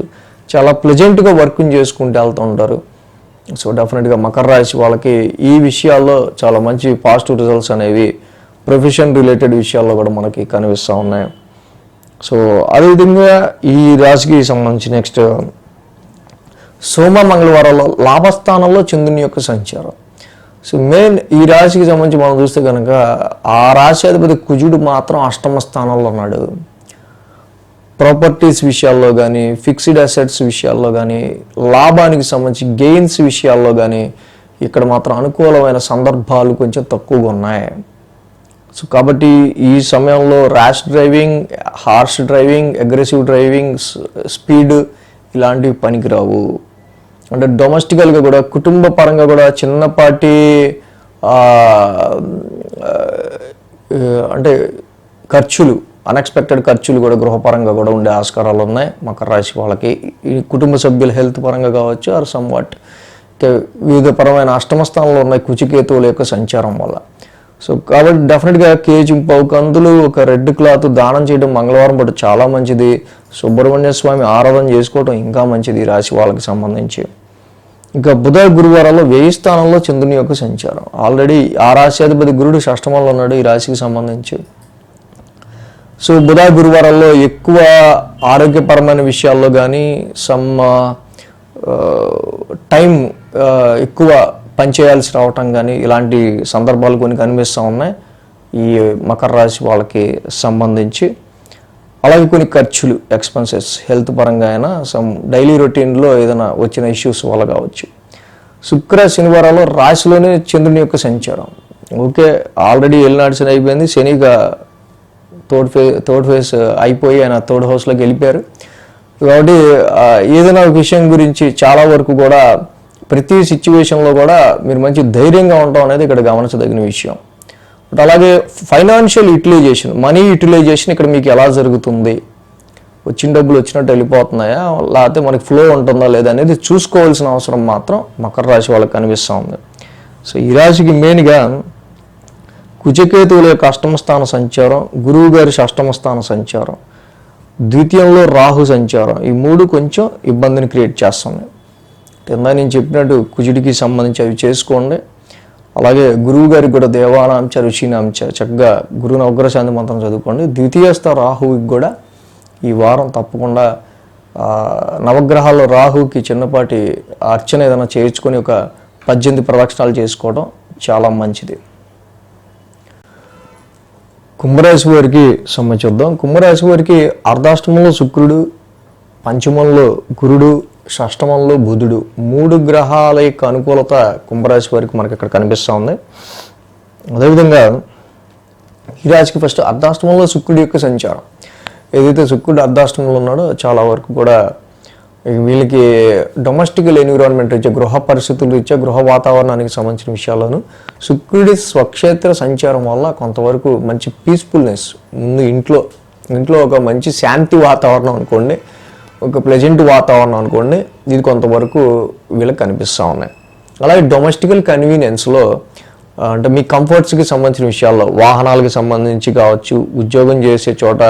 A: చాలా ప్లెజెంట్గా వర్కింగ్ చేసుకుంటూ వెళ్తూ ఉంటారు. సో డెఫినెట్గా మకర రాశి వాళ్ళకి ఈ విషయాల్లో చాలా మంచి పాజిటివ్ రిజల్ట్స్ అనేవి ప్రొఫెషన్ రిలేటెడ్ విషయాల్లో కూడా మనకి కనిపిస్తూ ఉన్నాయి. సో అదేవిధంగా ఈ రాశికి సంబంధించి నెక్స్ట్ సోమ, మంగళవారాల్లో లాభస్థానంలో చంద్రుని యొక్క సంచారం. సో మెయిన్ ఈ రాశికి సంబంధించి మనం చూస్తే కనుక ఆ రాశి అధిపతి కుజుడు మాత్రం అష్టమ స్థానంలో ఉన్నాడు. ప్రాపర్టీస్ విషయాల్లో కానీ, ఫిక్స్డ్ అసెట్స్ విషయాల్లో కానీ, లాభానికి సంబంధించి గెయిన్స్ విషయాల్లో కానీ ఇక్కడ మాత్రం అనుకూలమైన సందర్భాలు కొంచెం తక్కువగా ఉన్నాయి. సో కాబట్టి ఈ సమయంలో rash driving, harsh driving, aggressive driving, speed ఇలాంటివి పనికిరావు. అంటే డొమెస్టికల్గా కూడా, కుటుంబ పరంగా కూడా చిన్నపాటి అంటే ఖర్చులు, అన్ఎక్స్పెక్టెడ్ ఖర్చులు కూడా గృహపరంగా కూడా ఉండే ఆస్కారాలు ఉన్నాయి మకర రాశి వాళ్ళకి. ఈ కుటుంబ సభ్యుల హెల్త్ పరంగా కావచ్చు, ఆర్ సమ్వాట్ వివిధ పరమైన అష్టమ స్థానంలో ఉన్నాయి కుచికేతువుల యొక్క సంచారం వల్ల. సో కాబట్టి డెఫినెట్గా కేజీ-పావు కందులు, ఒక రెడ్ క్లాత్ దానం చేయడం మంగళవారం పాటు చాలా మంచిది. సుబ్రహ్మణ్య స్వామి ఆరాధన చేసుకోవడం ఇంకా మంచిది ఈ రాశి వాళ్ళకి సంబంధించి. ఇంకా బుధ, గురువారాల్లో 1000 స్థానంలో చంద్రుని యొక్క సంచారం. ఆల్రెడీ ఆ రాశి అధిపతి గురుడు షష్టమంలో ఉన్నాడు ఈ రాశికి సంబంధించి. సో బుధ, గురువారాల్లో ఎక్కువ ఆరోగ్యపరమైన విషయాల్లో కానీ, టైం ఎక్కువ పనిచేయాల్సి రావటం కానీ ఇలాంటి సందర్భాలు కొన్ని కనిపిస్తూ ఉన్నాయి ఈ మకర రాశి వాళ్ళకి సంబంధించి. అలాగే కొన్ని ఖర్చులు, ఎక్స్పెన్సెస్ హెల్త్ పరంగా అయినా, డైలీ రొటీన్లో ఏదైనా వచ్చిన ఇష్యూస్ వల్ల కావచ్చు. శుక్ర, శనివారాల్లో రాశిలోనే చంద్రుని యొక్క సంచారం. ఓకే, ఆల్రెడీ ఏలినాటి శని అయిపోయింది. శనిగా థర్డ్ ఫేజ్ అయిపోయి ఆయన థర్డ్ హౌస్లోకి వెళ్ళిపోయారు. కాబట్టి ఏదైనా ఒక విషయం గురించి చాలా వరకు కూడా ప్రతి సిచ్యువేషన్లో కూడా మీరు మంచి ధైర్యంగా ఉండటం అనేది ఇక్కడ గమనించదగిన విషయం. బట్ అలాగే ఫైనాన్షియల్ యూటిలైజేషన్, మనీ యూటిలైజేషన్ ఇక్కడ మీకు ఎలా జరుగుతుంది, వచ్చిన డబ్బులు వచ్చినట్టు వెళ్ళిపోతున్నాయా, లేకపోతే మనకి ఫ్లో ఉంటుందా లేదా అనేది చూసుకోవాల్సిన అవసరం మాత్రం మకర రాశి వాళ్ళకి కనిపిస్తూ ఉంది. సో ఈ రాశికి మెయిన్గా కుజకేతువుల యొక్క అష్టమ స్థాన సంచారం, గురువు గారి షష్టమ స్థాన సంచారం, ద్వితీయంలో రాహు సంచారం, ఈ 3 కొంచెం ఇబ్బందిని క్రియేట్ చేస్తున్నాయి. కింద నేను చెప్పినట్టు కుజుడికి సంబంధించి అవి చేసుకోండి. అలాగే గురువు గారికి కూడా దేవానాంచ ఋషినాంచ, చక్కగా గురు నవగ్రశాంతి మంత్రం చదువుకోండి. ద్వితీయస్థ రాహువుకి కూడా ఈ వారం తప్పకుండా నవగ్రహాల్లో రాహుకి చిన్నపాటి అర్చన ఏదైనా చేయించుకొని ఒక 18 ప్రదక్షిణాలు చేసుకోవడం చాలా మంచిది. కుంభరాశి వారికి సంబంధించుద్దాం. కుంభరాశి వారికి అర్ధాష్టమంలో శుక్రుడు, పంచమంలో గురుడు, షష్టమంలో బుధుడు, 3 గ్రహాల యొక్క అనుకూలత కుంభరాశి వారికి మనకి ఇక్కడ కనిపిస్తూ ఉంది. అదేవిధంగా ఈ రాశికి ఫస్ట్ అర్ధాష్టమంలో శుక్రుడి యొక్క సంచారం, ఏదైతే శుక్రుడు అర్ధాష్టమంలో ఉన్నాడో చాలా వరకు కూడా వీళ్ళకి డొమెస్టికల్ ఎన్విరాన్మెంట్ రీత్యా, గృహ పరిస్థితుల రీత్యా, గృహ వాతావరణానికి సంబంధించిన విషయాల్లోనూ శుక్రుడి స్వక్షేత్ర సంచారం వల్ల కొంతవరకు మంచి పీస్ఫుల్నెస్, ముందు ఇంట్లో ఒక మంచి శాంతి వాతావరణం అనుకోండి, ఒక ప్లెజెంట్ వాతావరణం అనుకోండి, ఇది కొంతవరకు వీళ్ళకి కనిపిస్తూ ఉన్నాయి. అలాగే డొమెస్టికల్ కన్వీనియన్స్లో అంటే మీ కంఫర్ట్స్కి సంబంధించిన విషయాల్లో, వాహనాలకు సంబంధించి కావచ్చు, ఉద్యోగం చేసే చోట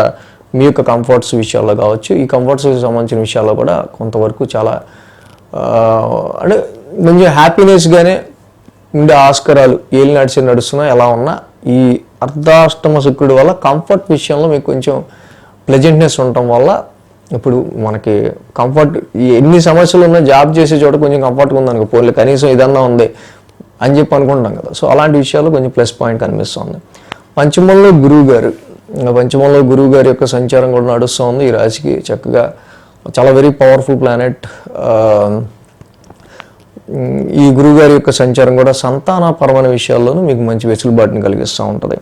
A: మీ యొక్క కంఫర్ట్స్ విషయాల్లో కావచ్చు, ఈ కంఫర్ట్స్కి సంబంధించిన విషయాల్లో కూడా కొంతవరకు చాలా అంటే కొంచెం హ్యాపీనెస్గానే ఉండే ఆస్కారాలు ఏళ్ళు నడుస్తున్నా ఎలా ఉన్నా ఈ అర్ధాష్టమ శుక్రుడి వల్ల కంఫర్ట్ విషయంలో మీకు కొంచెం ప్లెజెంట్నెస్ ఉండటం వల్ల ఇప్పుడు మనకి కంఫర్ట్, ఎన్ని సమస్యలు ఉన్నా జాబ్ చేసే చోట కొంచెం కంఫర్ట్గా ఉందనుకో, పోలే కనీసం ఇదన్నా ఉంది అని చెప్పి అనుకుంటాం కదా. సో అలాంటి విషయాల్లో కొంచెం ప్లస్ పాయింట్ కనిపిస్తుంది. పంచమంలో గురువు గారి యొక్క సంచారం కూడా నడుస్తూ ఉంది. ఈ రాశికి చక్కగా చాలా వెరీ పవర్ఫుల్ ప్లానెట్. ఈ గురువు గారి యొక్క సంచారం కూడా సంతానపరమైన విషయాల్లోనూ మీకు మంచి వెసులుబాటుని కలిగిస్తూ ఉంటుంది.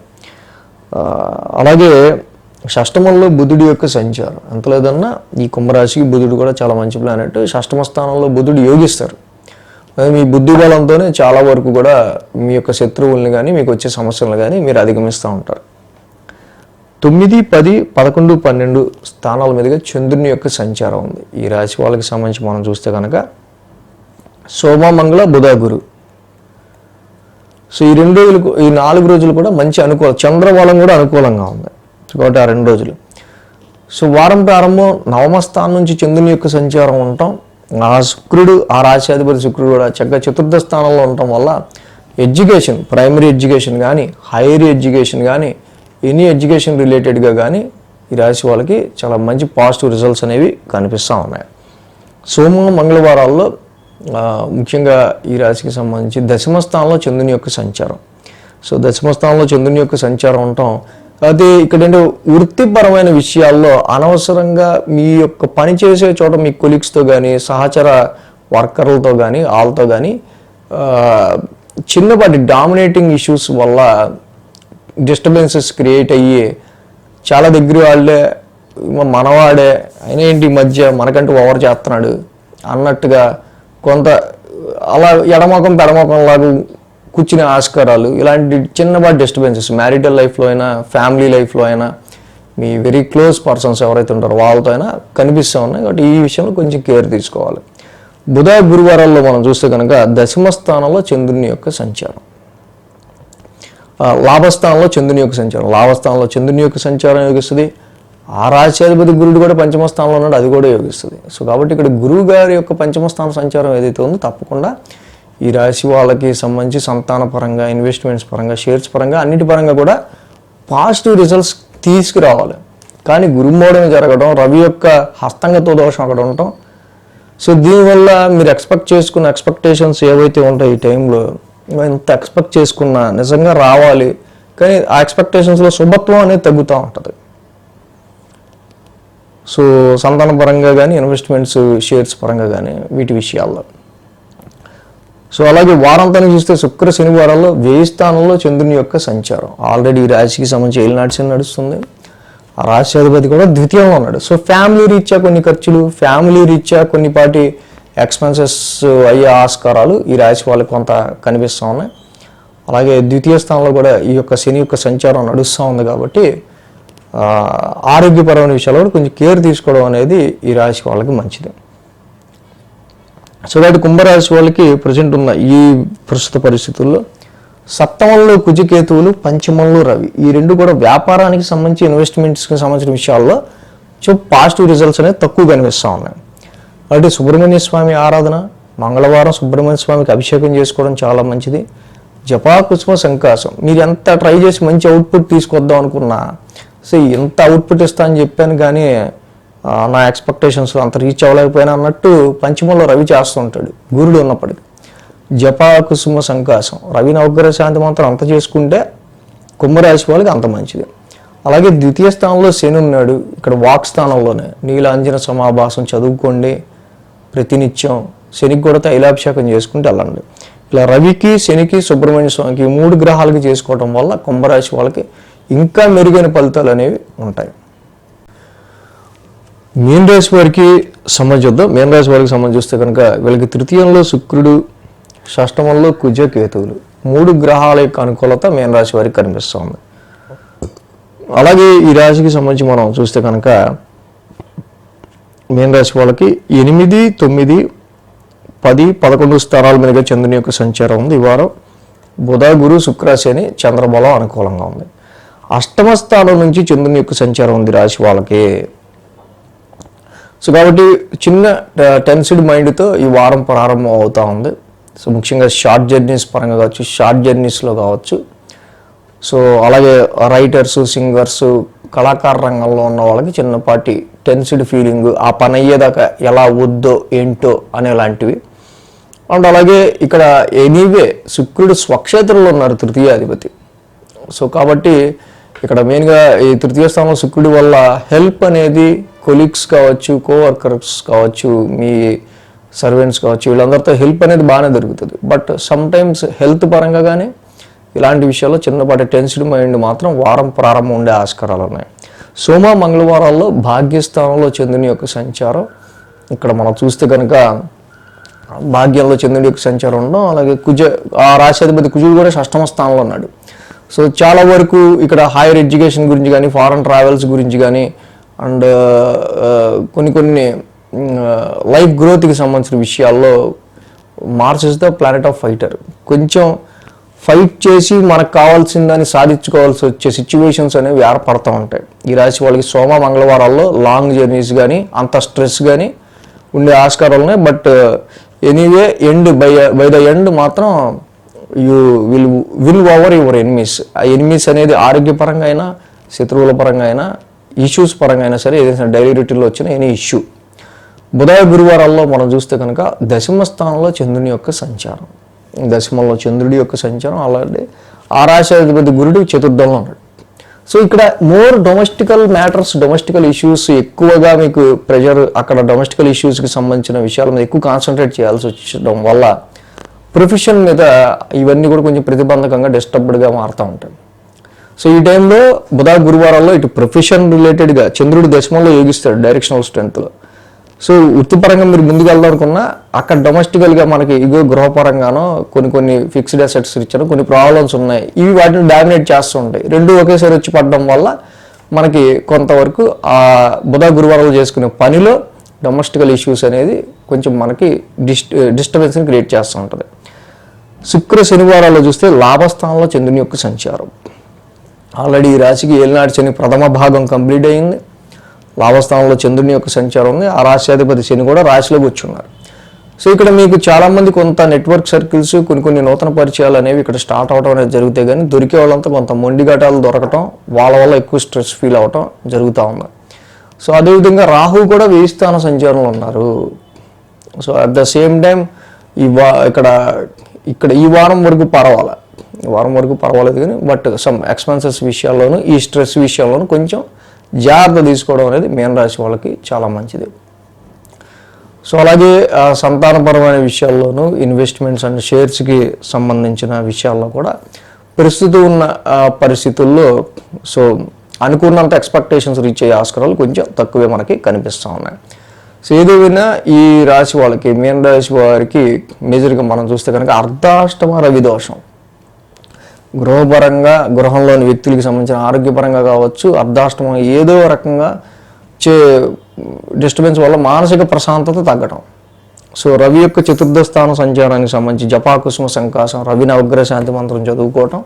A: అలాగే షష్టమంలో బుధుడి యొక్క సంచారం ఎంత లేదన్నా ఈ కుంభరాశికి బుధుడు కూడా చాలా మంచి ప్లానెట్. షష్టమ స్థానంలో బుధుడు యోగిస్తారు. మీ బుద్ధి బలంతోనే చాలా వరకు కూడా మీ యొక్క శత్రువుల్ని కానీ మీకు వచ్చే సమస్యలను కానీ మీరు అధిగమిస్తూ ఉంటారు. 9, 10, 11, 12 స్థానాల మీదుగా చంద్రుని యొక్క సంచారం ఉంది. ఈ రాశి వాళ్ళకి సంబంధించి మనం చూస్తే కనుక సోమ, మంగళ, బుధ, గురు. సో ఈ 4 రోజులు కూడా మంచి అనుకూలం, చంద్రబలం కూడా అనుకూలంగా ఉంది కాబట్టి ఆ 2 రోజులు. సో వారం ప్రారంభం నవమ స్థానం నుంచి చంద్రుని యొక్క సంచారం ఉండటం, ఆ శుక్రుడు, ఆ రాశ్యాధిపతి శుక్రుడు కూడా చక్కగా చతుర్థ స్థానంలో ఉండటం వల్ల ఎడ్యుకేషన్, ప్రైమరీ ఎడ్యుకేషన్ కానీ, హైయర్ ఎడ్యుకేషన్ కానీ, ఎనీ ఎడ్యుకేషన్ రిలేటెడ్గా కానీ ఈ రాశి వాళ్ళకి చాలా మంచి పాజిటివ్ రిజల్ట్స్ అనేవి కనిపిస్తూ ఉన్నాయి. సోమ, మంగళవారాల్లో ముఖ్యంగా ఈ రాశికి సంబంధించి దశమ స్థానంలో చంద్రుని యొక్క సంచారం. సో దశమ స్థానంలో చంద్రుని యొక్క సంచారం ఉండటం, అయితే ఇక్కడ వృత్తిపరమైన విషయాల్లో అనవసరంగా మీ యొక్క పని చేసే చోట మీ కొలీగ్స్తో కానీ, సహచర వర్కర్లతో కానీ, వాళ్ళతో కానీ చిన్నపాటి డామినేటింగ్ ఇష్యూస్ వల్ల డిస్టర్బెన్సెస్ క్రియేట్ అయ్యి చాలా దగ్గర వాళ్ళే మనవాడే అయినా ఏంటి ఈ మధ్య మనకంటూ ఓవర్ చేస్తున్నాడు అన్నట్టుగా కొంత అలా ఎడమొఖం పెడమొఖం లాగా కూర్చునే ఆస్కారాలు, ఇలాంటి చిన్నపాటి డిస్టర్బెన్సెస్ మ్యారిటల్ లైఫ్లో అయినా, ఫ్యామిలీ లైఫ్లో అయినా, మీ వెరీ క్లోజ్ పర్సన్స్ ఎవరైతే ఉంటారో వాళ్ళతో అయినా కనిపిస్తూ ఉన్నాయి. కాబట్టి ఈ విషయంలో కొంచెం కేర్ తీసుకోవాలి. బుధ, గురువారాల్లో మనం చూస్తే కనుక దశమ స్థానంలో చంద్రుని యొక్క సంచారం, లాభస్థానంలో చంద్రుని యొక్క సంచారం యోగిస్తుంది. ఆ రాశ్యాధిపతి గురుడు కూడా పంచమ స్థానంలో ఉన్నాడు, అది కూడా యోగిస్తుంది. సో కాబట్టి ఇక్కడ గురువు గారి యొక్క పంచమ స్థాన సంచారం ఏదైతే ఉందో తప్పకుండా ఈ రాశి వాళ్ళకి సంబంధించి సంతాన పరంగా, ఇన్వెస్ట్మెంట్స్ పరంగా, షేర్స్ పరంగా, అన్నిటి పరంగా కూడా పాజిటివ్ రిజల్ట్స్ తీసుకురావాలి. కానీ గురుమోడన జరగడం, రవి యొక్క హస్తంగతో దోషం అక్కడ ఉండటం, సో దీనివల్ల మీరు ఎక్స్పెక్ట్ చేసుకున్న ఎక్స్పెక్టేషన్స్ ఏవైతే ఉంటాయి ఈ టైంలో, ఎంత ఎక్స్పెక్ట్ చేసుకున్నా నిజంగా రావాలి, కానీ ఆ ఎక్స్పెక్టేషన్స్లో శుభత్వం అనేది తగ్గుతూ ఉంటుంది. సో సంతాన పరంగా కానీ, ఇన్వెస్ట్మెంట్స్, షేర్స్ పరంగా కానీ, వీటి విషయాల్లో. సో అలాగే వారాంతానికి చూస్తే శుక్ర, శనివారాల్లో 1000 స్థానంలో చంద్రుని యొక్క సంచారం. ఆల్రెడీ ఈ రాశికి సంబంధించి ఏలినాటి నడుస్తుంది. ఆ రాశ్యాధిపతి కూడా ద్వితీయంలో ఉన్నాడు. సో ఫ్యామిలీ రీత్యా కొన్ని ఖర్చులు, ఫ్యామిలీ రీత్యా కొన్నిపాటి ఎక్స్పెన్సెస్ అయ్యే ఆస్కారాలు ఈ రాశి వాళ్ళకి కొంత కనిపిస్తూ ఉన్నాయి. అలాగే ద్వితీయ స్థానంలో కూడా ఈ యొక్క శని యొక్క సంచారం నడుస్తూ ఉంది కాబట్టి ఆరోగ్యపరమైన విషయాల్లో కూడా కొంచెం కేర్ తీసుకోవడం అనేది ఈ రాశి వాళ్ళకి మంచిది. సో కాబట్టి కుంభరాశి వాళ్ళకి ప్రజెంట్ ఉన్న ఈ ప్రస్తుత పరిస్థితుల్లో సప్తమంలో కుజకేతువులు, పంచమంలో రవి, ఈ 2 కూడా వ్యాపారానికి సంబంధించి, ఇన్వెస్ట్మెంట్స్కి సంబంధించిన విషయాల్లో పాజిటివ్ రిజల్ట్స్ అనేది తక్కువ కనిపిస్తూ ఉన్నాయి. కాబట్టి సుబ్రహ్మణ్య స్వామి ఆరాధన, మంగళవారం సుబ్రహ్మణ్య స్వామికి అభిషేకం చేసుకోవడం చాలా మంచిది. జపా కుసుమ సంకాసం. మీరు ఎంత ట్రై చేసి మంచి అవుట్పుట్ తీసుకొద్దాం అనుకున్నా, సో ఎంత అవుట్పుట్ ఇస్తా అని చెప్పాను కానీ నా ఎక్స్పెక్టేషన్స్ అంత రీచ్ అవ్వలేకపోయినా అన్నట్టు పంచమంలో రవి చేస్తుంటాడు గురుడు ఉన్నప్పటికీ. జపా కుసుమ సంకాసం, రవి నవగ్రహ శాంతి మంత్రం అంత చేసుకుంటే కుంభరాశి వాళ్ళకి అంత మంచిది. అలాగే ద్వితీయ స్థానంలో శని ఉన్నాడు, ఇక్కడ వాక్ స్థానంలోనే నీలాంజన సమాభాసం చదువుకోండి ప్రతినిత్యం. శనికి కూడా తైలాభిషేకం చేసుకుంటూ వెళ్ళండి. ఇలా రవికి, శనికి, సుబ్రహ్మణ్య స్వామికి 3 గ్రహాలకి చేసుకోవడం వల్ల కుంభరాశి వాళ్ళకి ఇంకా మెరుగైన ఫలితాలు అనేవి ఉంటాయి. మీన రాశి వారికి సంబంధించుద్దాం. మీన రాశి వారికి సంబంధిస్తే కనుక వీళ్ళకి తృతీయంలో శుక్రుడు, షష్టమంలో కుజ, కేతువులు 3 గ్రహాల యొక్క అనుకూలత మీన రాశి వారికి కనిపిస్తుంది. అలాగే ఈ రాశికి సంబంధించి మనం చూస్తే కనుక మీన రాశి వాళ్ళకి 8, 9, 10, 11 స్థానాల మీదుగా చంద్రుని యొక్క సంచారం ఉంది ఈ వారం. బుధ, గురు, శుక్ర, శని, చంద్రబలం అనుకూలంగా ఉంది. అష్టమ స్థానం నుంచి చంద్రుని యొక్క సంచారం ఉంది రాశి వాళ్ళకి. సో కాబట్టి చిన్న టెన్స్డ్ మైండ్తో ఈ వారం ప్రారంభం అవుతూ ఉంది. సో ముఖ్యంగా షార్ట్ జర్నీస్ పరంగా కావచ్చు, షార్ట్ జర్నీస్లో కావచ్చు. సో అలాగే రైటర్స్, సింగర్స్, కళాకార రంగంలో ఉన్న వాళ్ళకి చిన్నపాటి టెన్స్డ్ ఫీలింగ్, ఆ పని అయ్యేదాకా ఎలా వద్దో ఏంటో అనేలాంటివి. అండ్ అలాగే ఇక్కడ ఎనీవే శుక్రుడు స్వక్షేత్రంలో ఉన్నారు తృతీయాధిపతి. సో కాబట్టి ఇక్కడ మెయిన్గా ఈ తృతీయ స్థానంలో శుక్రుడి వల్ల హెల్ప్ అనేది కొలీగ్స్ కావచ్చు, కోవర్కర్స్ కావచ్చు, మీ సర్వెంట్స్ కావచ్చు, వీళ్ళందరితో హెల్ప్ అనేది బాగానే దొరుకుతుంది. బట్ సమ్ టైమ్స్ హెల్త్ పరంగా కానీ ఇలాంటి విషయాల్లో చిన్నపాటి టెన్స్డ్ మైండ్ మాత్రం వారం ప్రారంభం ఉండే ఆస్కారాలు ఉన్నాయి. సోమ, మంగళవారాల్లో భాగ్యస్థానంలో చంద్రుని యొక్క సంచారం. ఇక్కడ మనం చూస్తే కనుక భాగ్యంలో చంద్రుడి యొక్క సంచారం ఉండడం, అలాగే ఆ రాశాధిపతి కుజుడు కూడా షష్టమ స్థానంలో ఉన్నాడు. సో చాలా వరకు ఇక్కడ హైయర్ ఎడ్యుకేషన్ గురించి కానీ, ఫారెన్ ట్రావెల్స్ గురించి కానీ, అండ్ కొన్ని లైఫ్ గ్రోత్కి సంబంధించిన విషయాల్లో Mars is the planet of fighter. కొంచెం ఫైట్ చేసి మనకు కావాల్సిందని సాధించుకోవాల్సి వచ్చే సిచ్యువేషన్స్ అనేవి ఏర్పడుతూ ఉంటాయి. ఈ రాశి వాళ్ళకి సోమ, మంగళవారాల్లో లాంగ్ జర్నీస్ కానీ, అంత స్ట్రెస్ కానీ ఉండే ఆస్కారాలు ఉన్నాయి. But anyway by the end మాత్రం you will over your enemies. ఆ ఎనిమీస్ అనేది ఆరోగ్యపరంగా అయినా, శత్రువుల పరంగా అయినా, ఇష్యూస్ పరంగా అయినా సరే, ఏదైనా డైలీ రొటీన్లో వచ్చిన ఎనీ ఇష్యూ. బుధ, గురువారాల్లో మనం చూస్తే కనుక దశమ స్థానంలో చంద్రుని యొక్క సంచారం. దశమంలో చంద్రుడి యొక్క సంచారం, అలాగే ఆ రాశాధిపతి గురుడు చతుర్థంలో ఉన్నాడు. సో ఇక్కడ more domestical matters, domestical issues ఎక్కువగా మీకు ప్రెషర్, అక్కడ డొమెస్టికల్ ఇష్యూస్కి సంబంధించిన విషయాల మీద ఎక్కువ కాన్సన్ట్రేట్ చేయాల్సి వచ్చడం వల్ల ప్రొఫెషన్ మీద ఇవన్నీ కూడా కొంచెం ప్రతిబంధకంగా, డిస్టర్బ్డ్గా మారుతూ ఉంటాయి. సో ఈ టైంలో బుధ, గురువారాల్లో ఇటు ప్రొఫెషన్ రిలేటెడ్గా చంద్రుడు దశమంలో యోగిస్తాడు డైరెక్షనల్ స్ట్రెంత్లో. సో వృత్తిపరంగా మీరు ముందుకు వెళ్దాం అనుకున్నా అక్కడ డొమెస్టికల్గా మనకి ఇగో గృహపరంగానో కొన్ని ఫిక్స్డ్ అసెట్స్ ఇచ్చాను, కొన్ని ప్రాబ్లమ్స్ ఉన్నాయి, ఇవి వాటిని డామినేట్ చేస్తూ ఉంటాయి. రెండు ఒకేసారి వచ్చి పడడం వల్ల మనకి కొంతవరకు ఆ బుధ, గురువారాలు చేసుకునే పనిలో డొమెస్టికల్ ఇష్యూస్ అనేది కొంచెం మనకి డిస్టర్బెన్స్ని క్రియేట్ చేస్తూ ఉంటుంది. శుక్ర, శనివారాల్లో చూస్తే లాభస్థానంలో చంద్రుని యొక్క సంచారం. ఆల్రెడీ ఈ రాశికి ఏలినాటి శని ప్రథమ భాగం కంప్లీట్ అయింది. లాభస్థానంలో చంద్రుని యొక్క సంచారం ఉంది. ఆ రాశ్యాధిపతి శని కూడా రాశిలో కూర్చున్నారు. సో ఇక్కడ మీకు చాలామంది కొంత నెట్వర్క్ సర్కిల్స్, కొన్ని నూతన పరిచయాలు అనేవి ఇక్కడ స్టార్ట్ అవడం అనేది జరుగుతాయి. కానీ దొరికే వాళ్ళంతా కొంత మొండిఘటాలు దొరకటం, వాళ్ళ వల్ల ఎక్కువ స్ట్రెస్ ఫీల్ అవటం జరుగుతూ ఉంది. సో అదేవిధంగా రాహు కూడా 1000 స్థాన సంచారంలో ఉన్నారు. So at the same time ఇక్కడ ఈ వారం వరకు పర్వాలేదు కానీ బట్ సమ్ ఎక్స్పెన్సెస్ విషయాల్లోనూ, ఈ స్ట్రెస్ విషయాల్లోనూ కొంచెం జాగ్రత్త తీసుకోవడం అనేది మీన రాశి వాళ్ళకి చాలా మంచిది. సో అలాగే సంతానపరమైన విషయాల్లోనూ, ఇన్వెస్ట్మెంట్స్ అండ్ షేర్స్కి సంబంధించిన విషయాల్లో కూడా ప్రస్తుతం ఉన్న పరిస్థితుల్లో సో అనుకున్నంత ఎక్స్పెక్టేషన్స్ రీచ్ అయ్యే ఆస్కారాలు కొంచెం తక్కువే మనకి కనిపిస్తూ ఉన్నాయి. సో ఏదేమైనా ఈ రాశి వాళ్ళకి, మీన రాశి వారికి మేజర్గా మనం చూస్తే కనుక అర్ధాష్టమ రవి దోషం. గృహపరంగా, గృహంలోని వ్యక్తులకి సంబంధించిన ఆరోగ్యపరంగా కావచ్చు, అర్ధాష్టమం ఏదో రకంగా డిస్టర్బెన్స్ వల్ల మానసిక ప్రశాంతత తగ్గడం. సో రవి యొక్క చతుర్థ స్థాన సంచారానికి సంబంధించి జపాకుసుమ సంకాసం, రవి నవగ్రహ శాంతి మంత్రం చదువుకోవటం,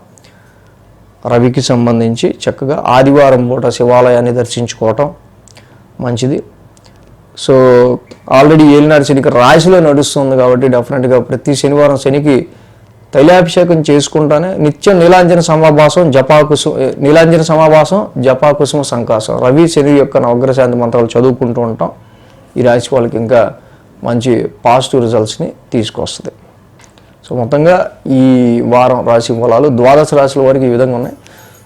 A: రవికి సంబంధించి చక్కగా ఆదివారం పూట శివాలయాన్ని దర్శించుకోవటం మంచిది. సో ఆల్రెడీ ఏలినాటి శనికి రాశిలో నడుస్తుంది కాబట్టి డెఫినెట్గా ప్రతి శనివారం శనికి తైలాభిషేకం చేసుకుంటానే నిత్యం నీలాంజన సమాభాసం జపాకుసుమ సంకాసం రవి శని యొక్క నవగ్రశాంతి మంత్రాలు చదువుకుంటూ ఉంటాం. ఈ రాశి వాళ్ళకి ఇంకా మంచి పాజిటివ్ రిజల్ట్స్ని తీసుకొస్తుంది. సో మొత్తంగా ఈ వారం రాశి ఫలాలు 12 రాశుల వారికి ఈ విధంగా ఉన్నాయి.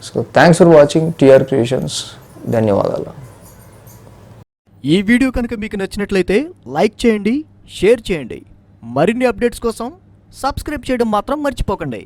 A: So thanks for watching TR Creations. ధన్యవాదాలు.
B: ఈ వీడియో కనుక మీకు నచ్చినట్లయితే లైక్ చేయండి, షేర్ చేయండి. మరిన్ని అప్డేట్స్ కోసం సబ్స్క్రైబ్ చేయడం మాత్రం మర్చిపోకండి.